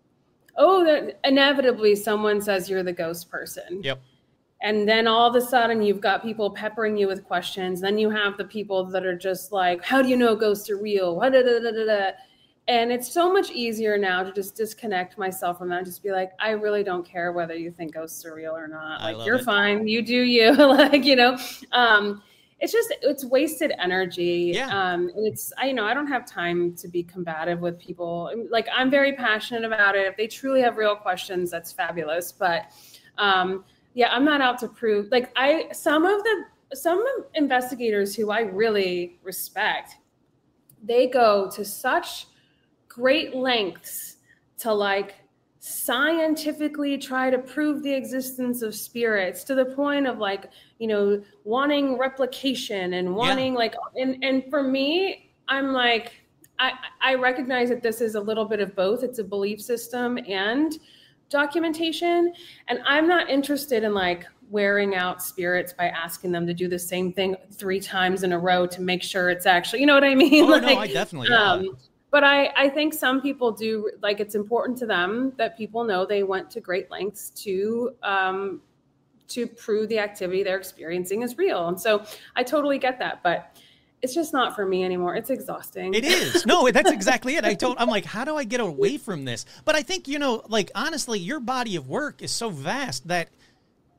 oh, inevitably someone says you're the ghost person.
Yep.
And then all of a sudden you've got people peppering you with questions. Then you have the people that are just like, how do you know ghosts are real? And it's so much easier now to just disconnect myself from that and just be like, I really don't care whether you think ghosts are real or not. Like, you're fine. You do you. Like, it's wasted energy.
Yeah.
I don't have time to be combative with people. Like, I'm very passionate about it. If they truly have real questions, that's fabulous. But, I'm not out to prove, like, some investigators who I really respect, they go to such great lengths to, like, scientifically try to prove the existence of spirits to the point of like, you know, wanting replication and wanting like, and for me, I'm like, I recognize that this is a little bit of both. It's a belief system and documentation. And I'm not interested in like wearing out spirits by asking them to do the same thing 3 times in a row to make sure it's actually, you know what I mean?
Oh,
like,
no, I definitely,
but I think some people do, like, it's important to them that people know they went to great lengths to prove the activity they're experiencing is real. And so I totally get that, but it's just not for me anymore. It's exhausting.
It is. No, that's exactly it. I'm like, how do I get away from this? But I think, you know, like, honestly, your body of work is so vast that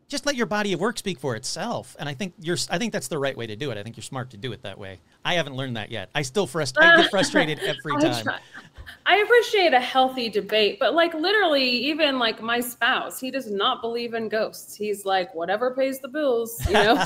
just let your body of work speak for itself. And I think that's the right way to do it. I think you're smart to do it that way. I haven't learned that yet. I still get frustrated every time.
I appreciate a healthy debate, but like literally even like my spouse, he does not believe in ghosts. He's like, whatever pays the bills, you know?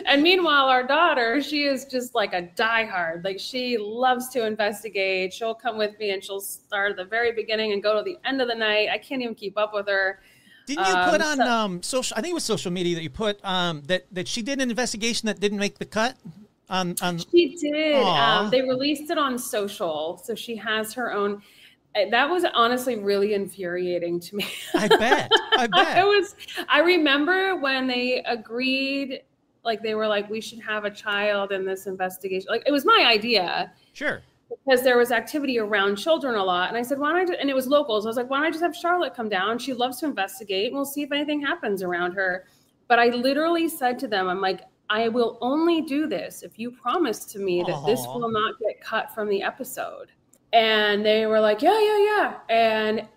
and meanwhile, our daughter, she is just like a diehard. Like she loves to investigate. She'll come with me and she'll start at the very beginning and go to the end of the night. I can't even keep up with her.
Didn't you put on social? I think it was social media that you put that she did an investigation that didn't make the cut.
She did. They released it on social, so she has her own. That was honestly really infuriating to me.
I bet.
I remember when they agreed, like they were like, we should have a child in this investigation. Like it was my idea.
Sure.
Because there was activity around children a lot. And I said, why don't I, and it was local. So I was like, why don't I just have Charlotte come down? She loves to investigate and we'll see if anything happens around her. But I literally said to them, I'm like, I will only do this if you promise to me that this will not get cut from the episode. And they were like, yeah. And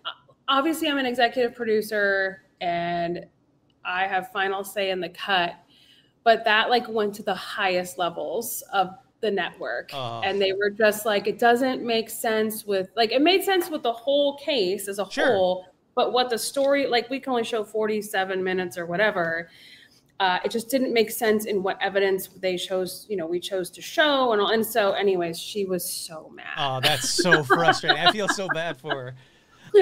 obviously I'm an executive producer and I have final say in the cut. But that like went to the highest levels of the network. And they were just like, it doesn't make sense with, like, it made sense with the whole case as a whole, but what the story, like we can only show 47 minutes or whatever. It just didn't make sense in what evidence we chose to show. And so anyways, she was so mad.
Oh, that's so frustrating. I feel so bad for her.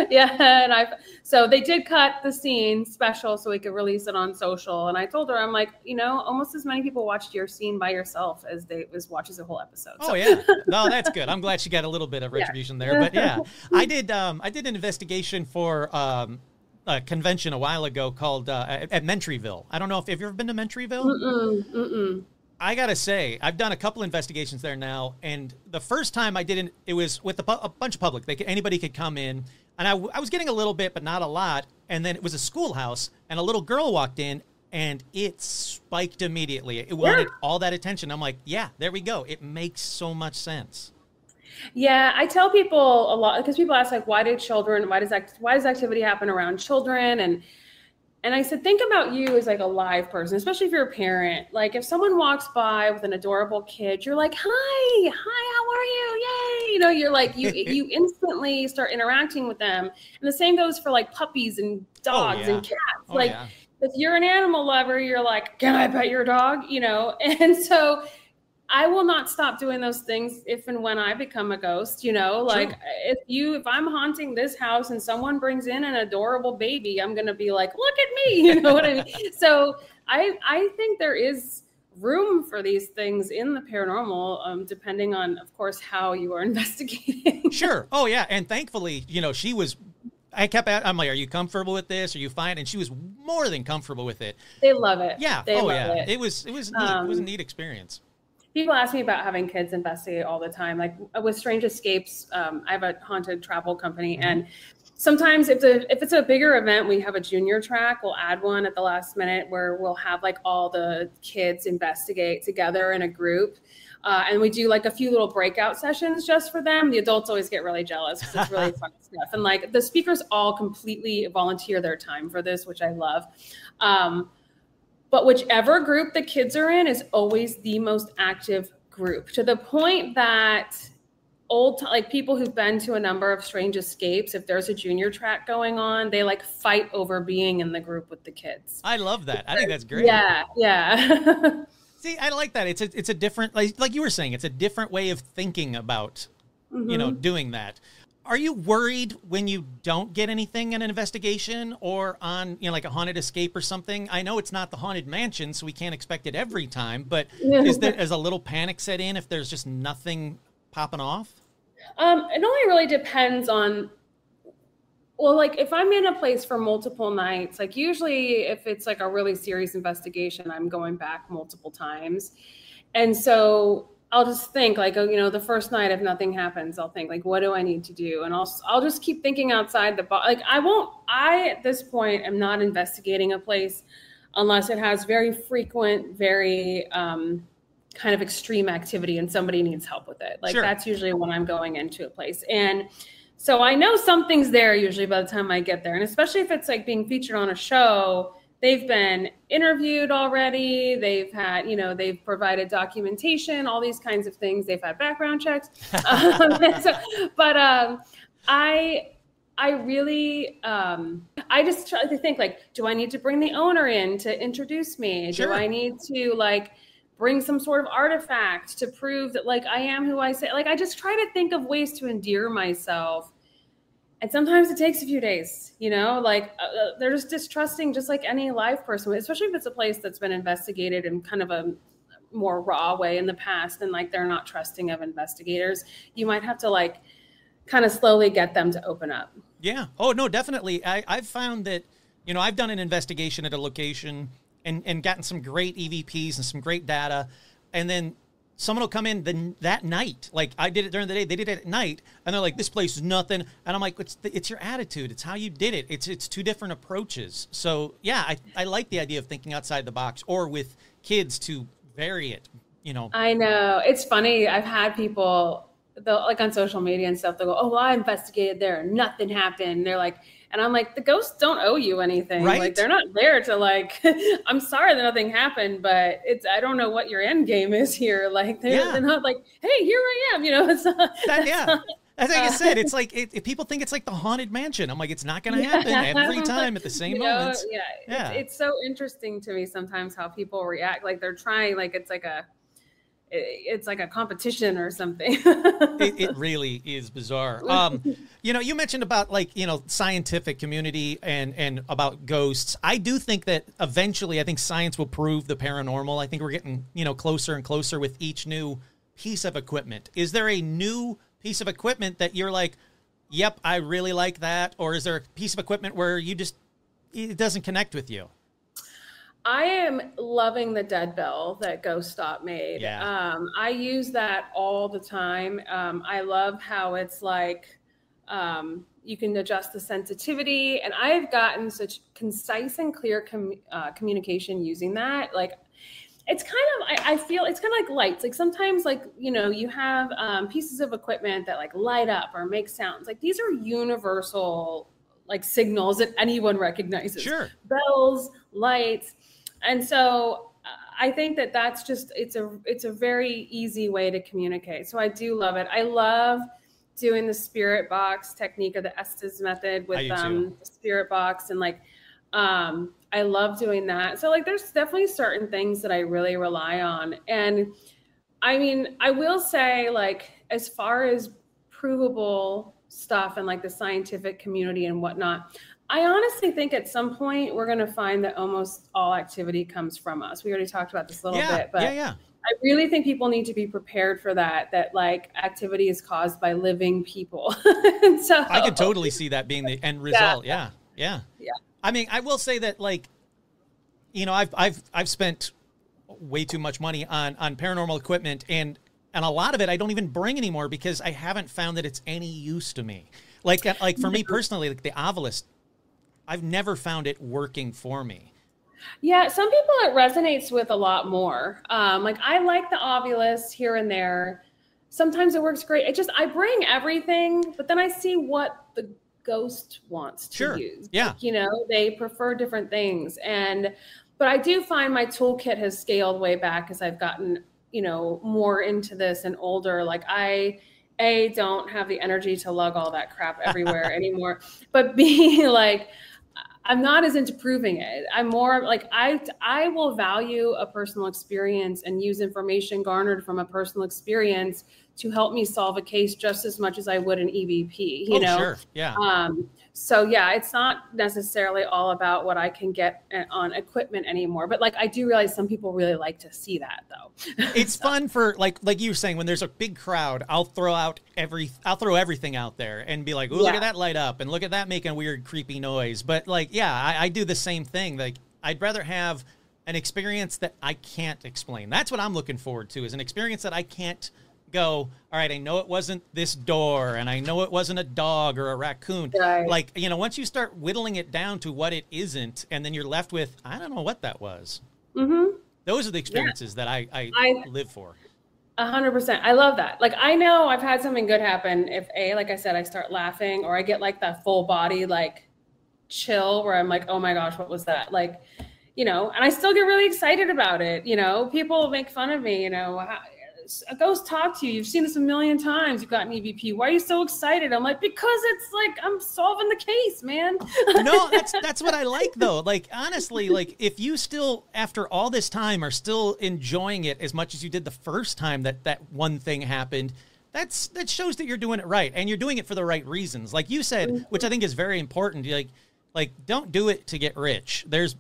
Yeah. And so they did cut the scene special so we could release it on social. And I told her, I'm like, you know, almost as many people watched your scene by yourself as watches the whole episode. So.
Oh yeah. No, that's good. I'm glad she got a little bit of retribution there, but yeah, I did an investigation for, a convention a while ago called at Mentryville. I don't know if you've ever been to Mentryville. I gotta say, I've done a couple investigations there now, and the first time I didn't, it was with a bunch of public. Anybody could come in, and I was getting a little bit, but not a lot. And then it was a schoolhouse, and a little girl walked in, and it spiked immediately. It wanted all that attention. I'm like, yeah, there we go. It makes so much sense.
Yeah, I tell people a lot because people ask like, why does activity happen around children? And I said, think about you as like a live person, especially if you're a parent. Like if someone walks by with an adorable kid, you're like, hi, how are you? Yay. You know, you're like, you instantly start interacting with them. And the same goes for like puppies and dogs and cats. If you're an animal lover, you're like, can I pet your dog? You know? And so I will not stop doing those things if and when I become a ghost, you know, like if I'm haunting this house and someone brings in an adorable baby, I'm going to be like, look at me, you know what I mean? So I think there is room for these things in the paranormal, depending on, of course, how you are investigating.
Sure. Oh yeah. And thankfully, you know, I'm like, are you comfortable with this? Are you fine? And she was more than comfortable with it.
They love it.
Yeah.
They love it.
It was neat. It was a neat experience.
People ask me about having kids investigate all the time. Like with Strange Escapes, I have a haunted travel company, and sometimes if it's a bigger event, we have a junior track. We'll add one at the last minute where we'll have like all the kids investigate together in a group, and we do like a few little breakout sessions just for them. The adults always get really jealous because it's really fun stuff, and like the speakers all completely volunteer their time for this, which I love. But whichever group the kids are in is always the most active group, to the point that people who've been to a number of Strange Escapes, if there's a junior track going on, they like fight over being in the group with the kids.
I love that. I think that's great.
Yeah.
See, I like that. It's a different, like you were saying, it's a different way of thinking about, you know, doing that. Are you worried when you don't get anything in an investigation or on, like a haunted escape or something? I know it's not the Haunted Mansion, so we can't expect it every time, but is a little panic set in if there's just nothing popping off?
It only really depends on, well, like if I'm in a place for multiple nights, like usually if it's like a really serious investigation, I'm going back multiple times. And so I'll just think like, the first night, if nothing happens, I'll think like, what do I need to do? And I'll just keep thinking outside the box. Like I at this point am not investigating a place unless it has very frequent, very kind of extreme activity and somebody needs help with it. Like
Sure.
That's usually when I'm going into a place. And so I know something's there usually by the time I get there. And especially if it's like being featured on a show, they've been interviewed already. They've had, they've provided documentation, all these kinds of things. They've had background checks. I really, I just try to think like, do I need to bring the owner in to introduce me?
Sure.
Do I need to like bring some sort of artifact to prove that like I am who I say? Like, I just try to think of ways to endear myself. And sometimes it takes a few days, they're just distrusting, just like any live person, especially if it's a place that's been investigated in kind of a more raw way in the past and like they're not trusting of investigators. You might have to like kind of slowly get them to open up.
Yeah. Oh, no, definitely. I've found that, I've done an investigation at a location and gotten some great EVPs and some great data. And then someone will come in that night. Like I did it during the day, they did it at night, and they're like, "This place is nothing." And I'm like, "It's your attitude. It's how you did it. It's two different approaches." So yeah, I like the idea of thinking outside the box, or with kids to vary it.
I know, it's funny. I've had people, they'll like on social media and stuff. They'll go, "Oh, well, I investigated there, and nothing happened." They're like. And I'm like, the ghosts don't owe you anything.
Right?
Like, they're not there to like, I'm sorry that nothing happened, but I don't know what your end game is here. Like, they're not like, hey, here I am. It's not,
That's like I said, it's like, if people think it's like the Haunted Mansion. I'm like, it's not going to happen every time at the same moment.
Yeah. It's so interesting to me sometimes how people react. Like they're trying, like, it's like a competition or something.
It really is bizarre. You mentioned about like, scientific community and about ghosts. I do think that eventually I think science will prove the paranormal. I think we're getting, closer and closer with each new piece of equipment. Is there a new piece of equipment that you're like, yep, I really like that? Or is there a piece of equipment where it doesn't connect with you?
I am loving the dead bell that Ghost Stop made.
Yeah.
I use that all the time. I love how it's like you can adjust the sensitivity, and I've gotten such concise and clear communication using that. Like, it's kind of, I feel it's kind of like lights. Like sometimes, like, you have pieces of equipment that like light up or make sounds. Like these are universal like signals that anyone recognizes.
Sure.
Bells, lights. And so I think that that's just, it's a very easy way to communicate. So I do love it. I love doing the spirit box technique or the Estes method with the spirit box. And like, I love doing that. So like, there's definitely certain things that I really rely on. And I mean, I will say like, as far as provable stuff and like the scientific community and whatnot, I honestly think at some point we're going to find that almost all activity comes from us. We already talked about this a little bit, but I really think people need to be prepared for that like activity is caused by living people. And so
I could totally see that being the end result. Yeah. I mean, I will say that like, I've spent way too much money on paranormal equipment, and a lot of it I don't even bring anymore because I haven't found that it's any use to me. Like for me personally, like the Ovilus, I've never found it working for me.
Yeah, some people it resonates with a lot more. Like I like the Ovilus here and there. Sometimes it works great. I bring everything, but then I see what the ghost wants to use.
Yeah.
Like, they prefer different things. But I do find my toolkit has scaled way back as I've gotten, more into this and older. Like I don't have the energy to lug all that crap everywhere anymore. But B, like, I'm not as into proving it. I'm more like, I will value a personal experience and use information garnered from a personal experience to help me solve a case just as much as I would an EVP, you
Oh,
know?
sure. Yeah.
So yeah, it's not necessarily all about what I can get on equipment anymore, but like I do realize some people really like to see that though.
It's fun for like you were saying, when there's a big crowd, I'll throw everything out there and be like, "Ooh, look at that light up, and look at that making a weird, creepy noise." But like, yeah, I do the same thing. Like, I'd rather have an experience that I can't explain. That's what I'm looking forward to, is an experience that I can't go, all right, I know it wasn't this door, and I know it wasn't a dog or a raccoon.
Right.
Like, you know, once you start whittling it down to what it isn't, and then you're left with, I don't know what that was.
Mm-hmm.
Those are the experiences that I live for.
100%. I love that. Like, I know I've had something good happen if like I said, I start laughing, or I get like that full body, like chill where I'm like, oh my gosh, what was that? Like, you know, and I still get really excited about it. You know, people make fun of me, you know, a ghost talk to you. You've seen this a million times. You've got an EVP. Why are you so excited? I'm like, because it's like, I'm solving the case, man.
No, that's what I like though. Like, honestly, like if you still, after all this time, are still enjoying it as much as you did the first time that one thing happened, that shows that you're doing it right, and you're doing it for the right reasons. Like you said, which I think is very important. Like don't do it to get rich. There's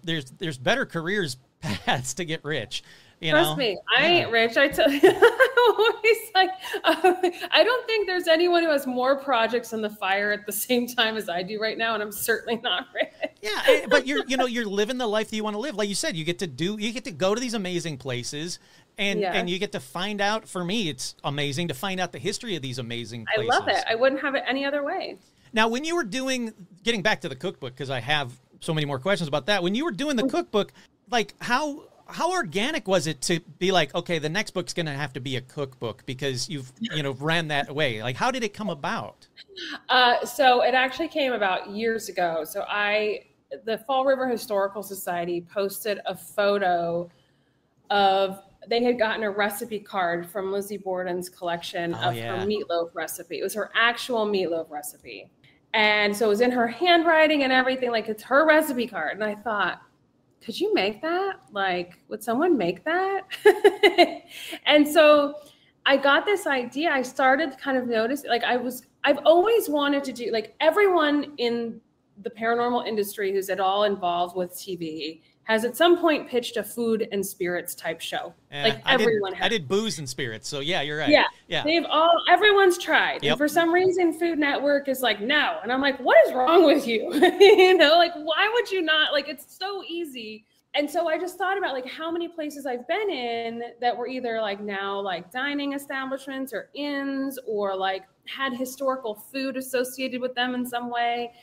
better careers paths to get rich.
Trust me, I ain't rich. I tell you, I'm always like, I don't think there's anyone who has more projects in the fire at the same time as I do right now, and I'm certainly not rich.
Yeah, but you're living the life that you want to live. Like you said, you get to go to these amazing places, and you get to find out. For me, it's amazing to find out the history of these amazing places.
I love it. I wouldn't have it any other way.
Now, when you were getting back to the cookbook, because I have so many more questions about that. When you were doing the cookbook, like how organic was it to be like, okay, the next book's going to have to be a cookbook because you've, ran that way? Like, how did it come about?
So it actually came about years ago. So the Fall River Historical Society posted a photo of, they had gotten a recipe card from Lizzie Borden's collection of her meatloaf recipe. It was her actual meatloaf recipe. And so it was in her handwriting and everything, like it's her recipe card. And I thought, could you make that? Like, would someone make that? And so I got this idea. I started to kind of notice, like I've always wanted to do, like everyone in the paranormal industry who's at all involved with TV has at some point pitched a food and spirits type show. Like everyone has.
I did booze and spirits. So yeah, you're right.
Yeah. Everyone's tried. Yep. And for some reason, Food Network is like, no. And I'm like, what is wrong with you? Like, why would you not? Like, it's so easy. And so I just thought about like how many places I've been in that were either like now like dining establishments or inns, or like had historical food associated with them in some way.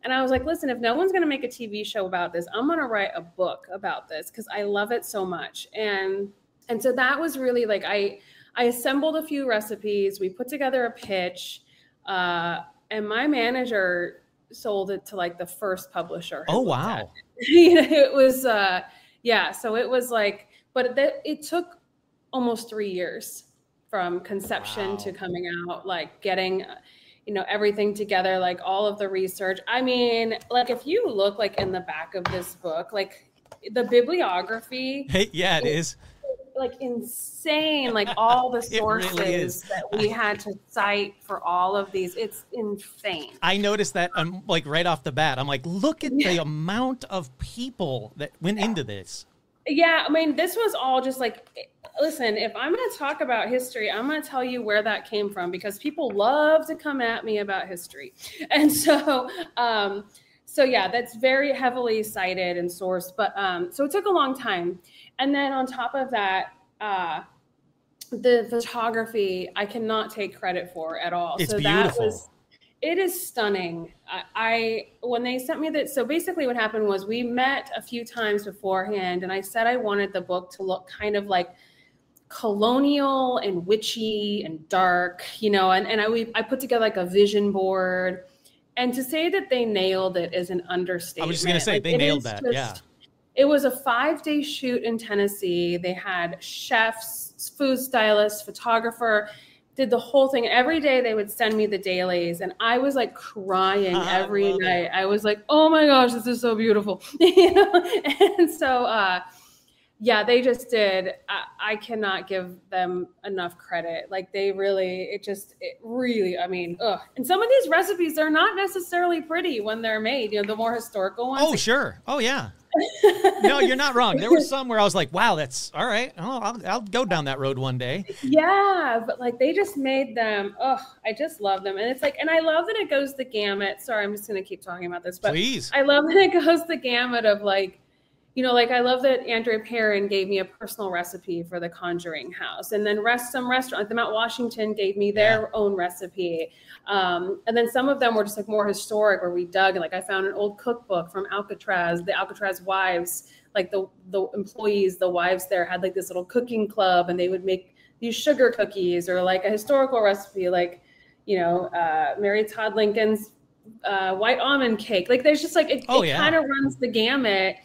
And I was like, listen, if no one's going to make a TV show about this, I'm going to write a book about this because I love it so much. And so that was really like, I assembled a few recipes. We put together a pitch, and my manager sold it to like the first publisher.
Oh, wow.
It was, so it was like, but it took almost 3 years from conception to coming out, like getting everything together, like all of the research. I mean, like if you look like in the back of this book, like the bibliography.
Yeah, it is.
Like insane, like all the sources really that we had to cite for all of these. It's insane.
I noticed that like right off the bat. I'm like, look at the amount of people that went into this.
Yeah, I mean, this was all just like, listen, if I'm going to talk about history, I'm going to tell you where that came from, because people love to come at me about history. And so, that's very heavily cited and sourced. But so it took a long time. And then on top of that, the photography, I cannot take credit for at all.
It's beautiful.
It is stunning. When they sent me that, so basically what happened was we met a few times beforehand, and I said I wanted the book to look kind of like colonial and witchy and dark, and I put together like a vision board. And to say that they nailed it is an understatement.
I was just going to say, they nailed that. Yeah.
It was a 5-day shoot in Tennessee. They had chefs, food stylists, photographer, did the whole thing. Every day they would send me the dailies, and I was like crying every night. I was like, oh my gosh, this is so beautiful. And so, Yeah, they just did. I cannot give them enough credit. Like they really, it really, I mean, ugh. And some of these recipes, they're not necessarily pretty when they're made, you know, the more historical ones.
Oh, sure. Oh, yeah. No, you're not wrong. There were some where I was like, wow, that's all right. Oh, I'll go down that road one day.
Yeah, but like they just made them. Oh, I just love them. And it's like, and I love that it goes the gamut. Sorry, I'm just going to keep talking about this, but
please.
I love that it goes the gamut of like, you know, like I love that Andrea Perrin gave me a personal recipe for the Conjuring House. And then some restaurant, like the Mount Washington gave me their own recipe. And then some of them were just like more historic where we dug. And like I found an old cookbook from Alcatraz, the Alcatraz wives, like the employees, the wives there had like this little cooking club and they would make these sugar cookies or like a historical recipe, like, you know, Mary Todd Lincoln's white almond cake. Like there's just like, it kind of runs the gamut.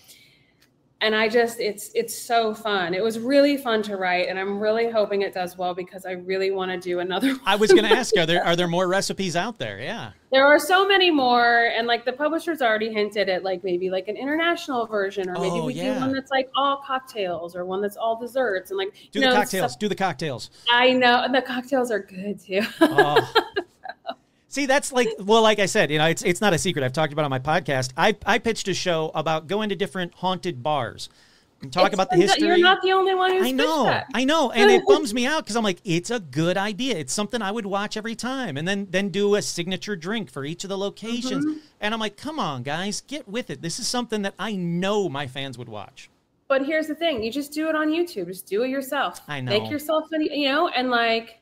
And I just, it's so fun. It was really fun to write, and I'm really hoping it does well because I really want to do another one.
I was going to ask, are there more recipes out there? Yeah.
There are so many more, and like the publisher's already hinted at like maybe like an international version, or maybe we do one that's like all cocktails or one that's all desserts, and like
do the cocktails. Do the cocktails.
I know, and the cocktails are good too.
Oh. See, that's like, well, like I said, you know, it's not a secret. I've talked about it on my podcast. I pitched a show about going to different haunted bars and talk about the history.
You're not the only one who's pitched that.
I know. And it bums me out because I'm like, it's a good idea. It's something I would watch every time. And then do a signature drink for each of the locations. Mm-hmm. And I'm like, come on, guys, get with it. This is something that I know my fans would watch.
But here's the thing. You just do it on YouTube. Just do it yourself.
I know.
Make yourself, you know, and like,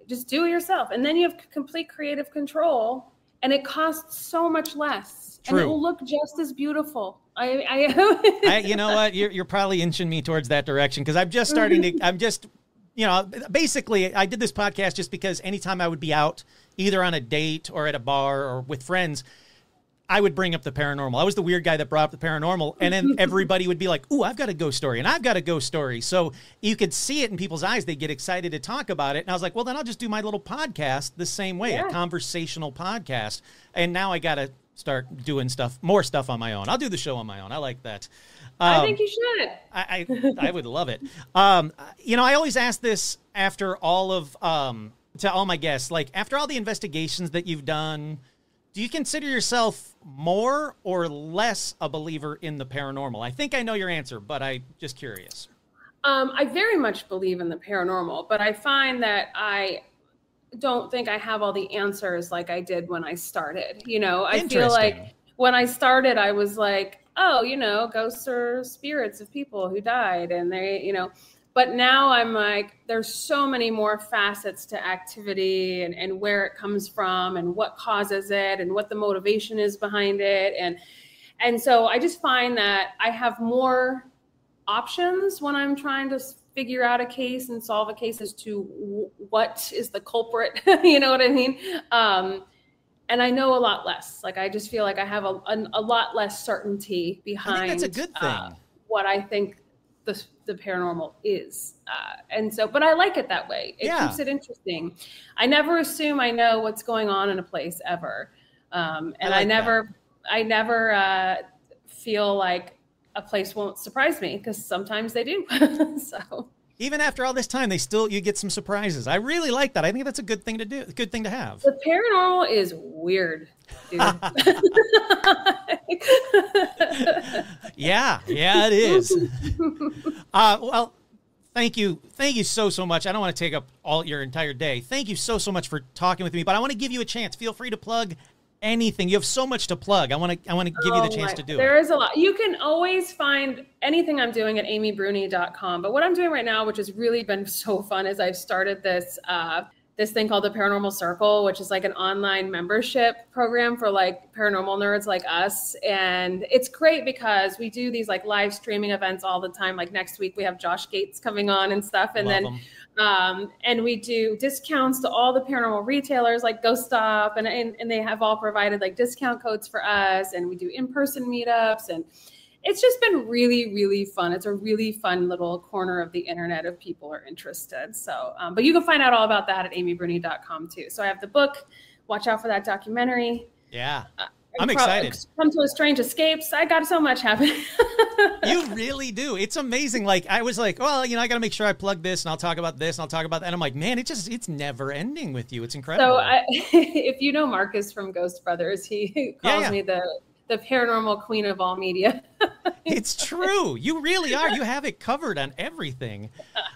just do it yourself. And then you have complete creative control and it costs so much less.
True.
And it will look just as beautiful.
You know what? You're probably inching me towards that direction because I'm just starting to, I'm just, you know, basically I did this podcast just because anytime I would be out either on a date or at a bar or with friends, I would bring up the paranormal. I was the weird guy that brought up the paranormal, and then everybody would be like, ooh, I've got a ghost story, and I've got a ghost story. So you could see it in people's eyes. They get excited to talk about it. And I was like, well, then I'll just do my little podcast the same way, a conversational podcast. And now I got to start doing more stuff on my own. I'll do the show on my own. I like that.
I think you should.
I would love it. You know, I always ask this after all of, to all my guests, like after all the investigations that you've done, do you consider yourself more or less a believer in the paranormal? I think I know your answer, but I'm just curious.
I very much believe in the paranormal, but I find that I don't think I have all the answers like I did when I started. You know, I feel like when I started, I was like, oh, you know, ghosts are spirits of people who died and they, you know, but now I'm like, there's so many more facets to activity and where it comes from and what causes it and what the motivation is behind it. And so I just find that I have more options when I'm trying to figure out a case and solve a case as to what is the culprit, you know what I mean? And I know a lot less. Like, I just feel like I have a lot less certainty behind
I think that's a good thing.
What I think the paranormal is. And so, but I like it that way. It keeps it interesting. I never assume I know what's going on in a place ever. And I never feel like a place won't surprise me because sometimes they do. So
even after all this time, you get some surprises. I really like that. I think that's a good thing to do. A good thing to have.
The paranormal is weird, dude.
Yeah, it is. Well, thank you so much. I don't want to take up all your entire day. Thank you so much for talking with me. But I want to give you a chance. Feel free to plug anything. You have so much to plug. I want to give you the chance to do it.
There is a lot. You can always find anything I'm doing at amybruni.com. But what I'm doing right now, which has really been so fun, is I've started this thing called the Paranormal Circle, which is like an online membership program for like paranormal nerds like us. And it's great because we do these like live streaming events all the time. Like next week we have Josh Gates coming on and stuff. And and we do discounts to all the paranormal retailers like Ghost Stop, and they have all provided like discount codes for us, and we do in-person meetups, and it's just been really, really fun. It's a really fun little corner of the internet if people are interested. So, but you can find out all about that at amybruni.com too. So I have the book, watch out for that documentary.
Yeah. I'm excited.
Come to a Strange Escapes. I got so much happening.
You really do. It's amazing. Like, I was like, well, I got to make sure I plug this, and I'll talk about this, and I'll talk about that. And I'm like, man, it's never ending with you. It's incredible.
So if you know Marcus from Ghost Brothers, he calls me the paranormal queen of all media.
It's true. You really are. You have it covered on everything.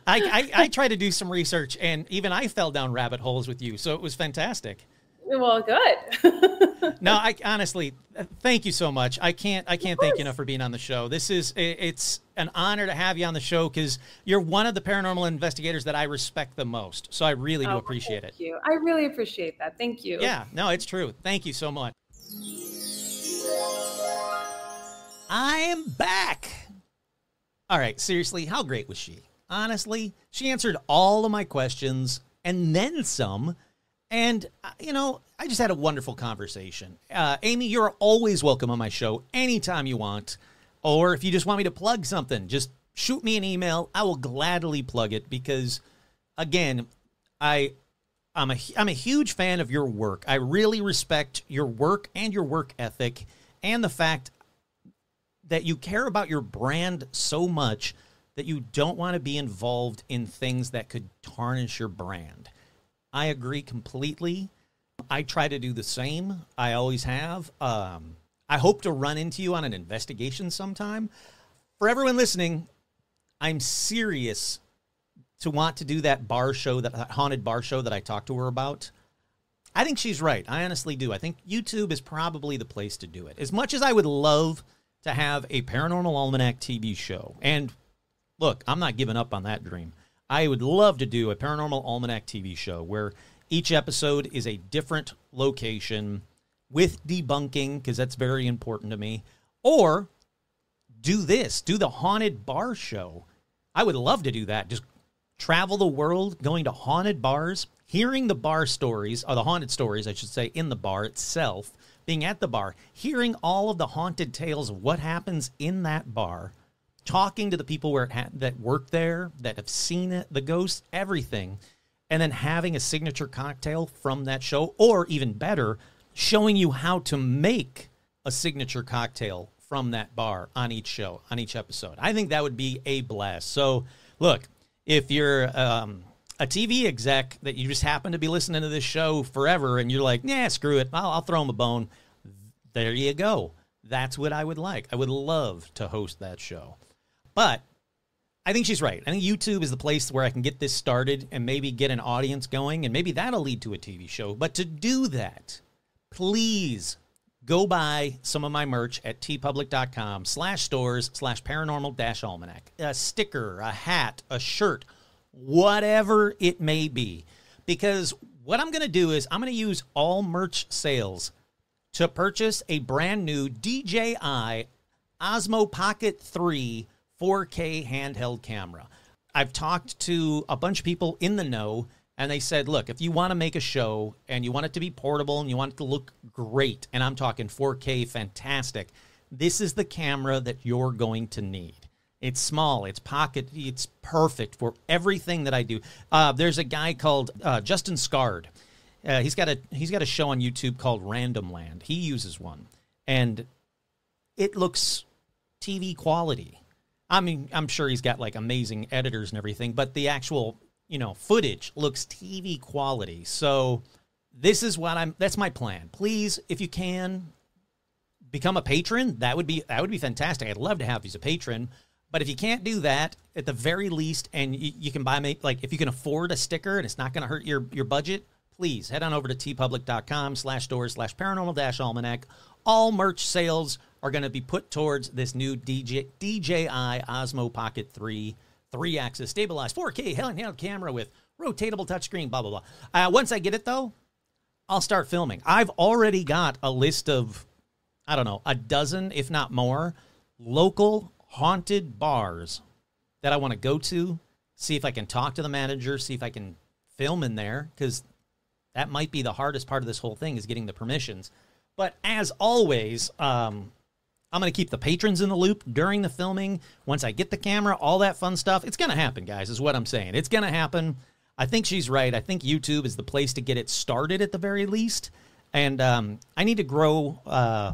I try to do some research, and even I fell down rabbit holes with you, so it was fantastic.
Well, good.
No, I honestly, thank you so much. I can't thank you enough for being on the show. It's an honor to have you on the show because you're one of the paranormal investigators that I respect the most. So I really do appreciate it.
Thank you. I really appreciate that. Thank you.
Yeah, no, it's true. Thank you so much. I am back. All right, seriously, how great was she? Honestly, she answered all of my questions and then some. And, I just had a wonderful conversation. Amy, you're always welcome on my show anytime you want. Or if you just want me to plug something, just shoot me an email. I will gladly plug it because, again, I'm a huge fan of your work. I really respect your work and your work ethic and the fact that you care about your brand so much that you don't want to be involved in things that could tarnish your brand. I agree completely. I try to do the same. I always have. I hope to run into you on an investigation sometime. For everyone listening, I'm serious to want to do that bar show, that haunted bar show that I talked to her about. I think she's right. I honestly do. I think YouTube is probably the place to do it. As much as I would love to have a Paranormal Almanac TV show, and look, I'm not giving up on that dream. I would love to do a Paranormal Almanac TV show where each episode is a different location with debunking, because that's very important to me. Or do the haunted bar show. I would love to do that. Just travel the world, going to haunted bars, hearing the bar stories, or the haunted stories, I should say, in the bar itself, being at the bar, hearing all of the haunted tales of what happens in that bar, talking to the people that work there, that have seen it, the ghosts, everything, and then having a signature cocktail from that show, or even better, showing you how to make a signature cocktail from that bar on each show, on each episode. I think that would be a blast. So, look, if you're a TV exec that you just happen to be listening to this show forever and you're like, nah, screw it, I'll throw them a bone, there you go. That's what I would like. I would love to host that show. But I think she's right. I think YouTube is the place where I can get this started and maybe get an audience going, and maybe that'll lead to a TV show. But to do that, please go buy some of my merch at tpublic.com/stores/paranormal-almanac. A sticker, a hat, a shirt, whatever it may be. Because what I'm going to do is I'm going to use all merch sales to purchase a brand new DJI Osmo Pocket 3 4K handheld camera. I've talked to a bunch of people in the know, and they said, look, if you want to make a show and you want it to be portable and you want it to look great, and I'm talking 4K fantastic, this is the camera that you're going to need. It's small, it's pocket, it's perfect for everything that I do. There's a guy called Justin Scard. He's got a show on YouTube called Random Land. He uses one, and it looks TV quality. I mean, I'm sure he's got like amazing editors and everything, but the actual, footage looks TV quality. So this is that's my plan. Please, if you can, become a patron. That would be fantastic. I'd love to have you as a patron. But if you can't do that, at the very least, and you can buy me, like if you can afford a sticker and it's not going to hurt your budget, please head on over to tpublic.com/stores/paranormal-almanac. All merch sales are going to be put towards this new DJI Osmo Pocket 3 3-axis stabilized 4K handheld camera with rotatable touchscreen, blah, blah, blah. Once I get it, though, I'll start filming. I've already got a list of, I don't know, a dozen, if not more, local haunted bars that I want to go to, see if I can talk to the manager, see if I can film in there, because that might be the hardest part of this whole thing is getting the permissions. But as always, I'm going to keep the patrons in the loop during the filming. Once I get the camera, all that fun stuff, it's going to happen, guys, is what I'm saying. It's going to happen. I think she's right. I think YouTube is the place to get it started at the very least. And I need to grow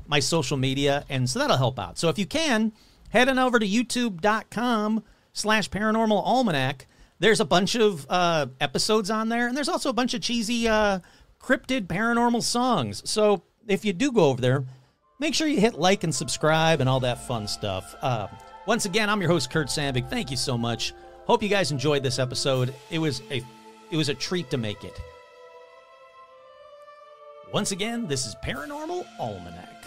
my social media, and so that'll help out. So if you can, head on over to youtube.com/paranormal almanac. There's a bunch of episodes on there, and there's also a bunch of cheesy cryptid paranormal songs. So if you do go over there, make sure you hit like and subscribe and all that fun stuff. Once again, I'm your host, Kurt Sandvig. Thank you so much. Hope you guys enjoyed this episode. It was a treat to make it. Once again, this is Paranormal Almanac.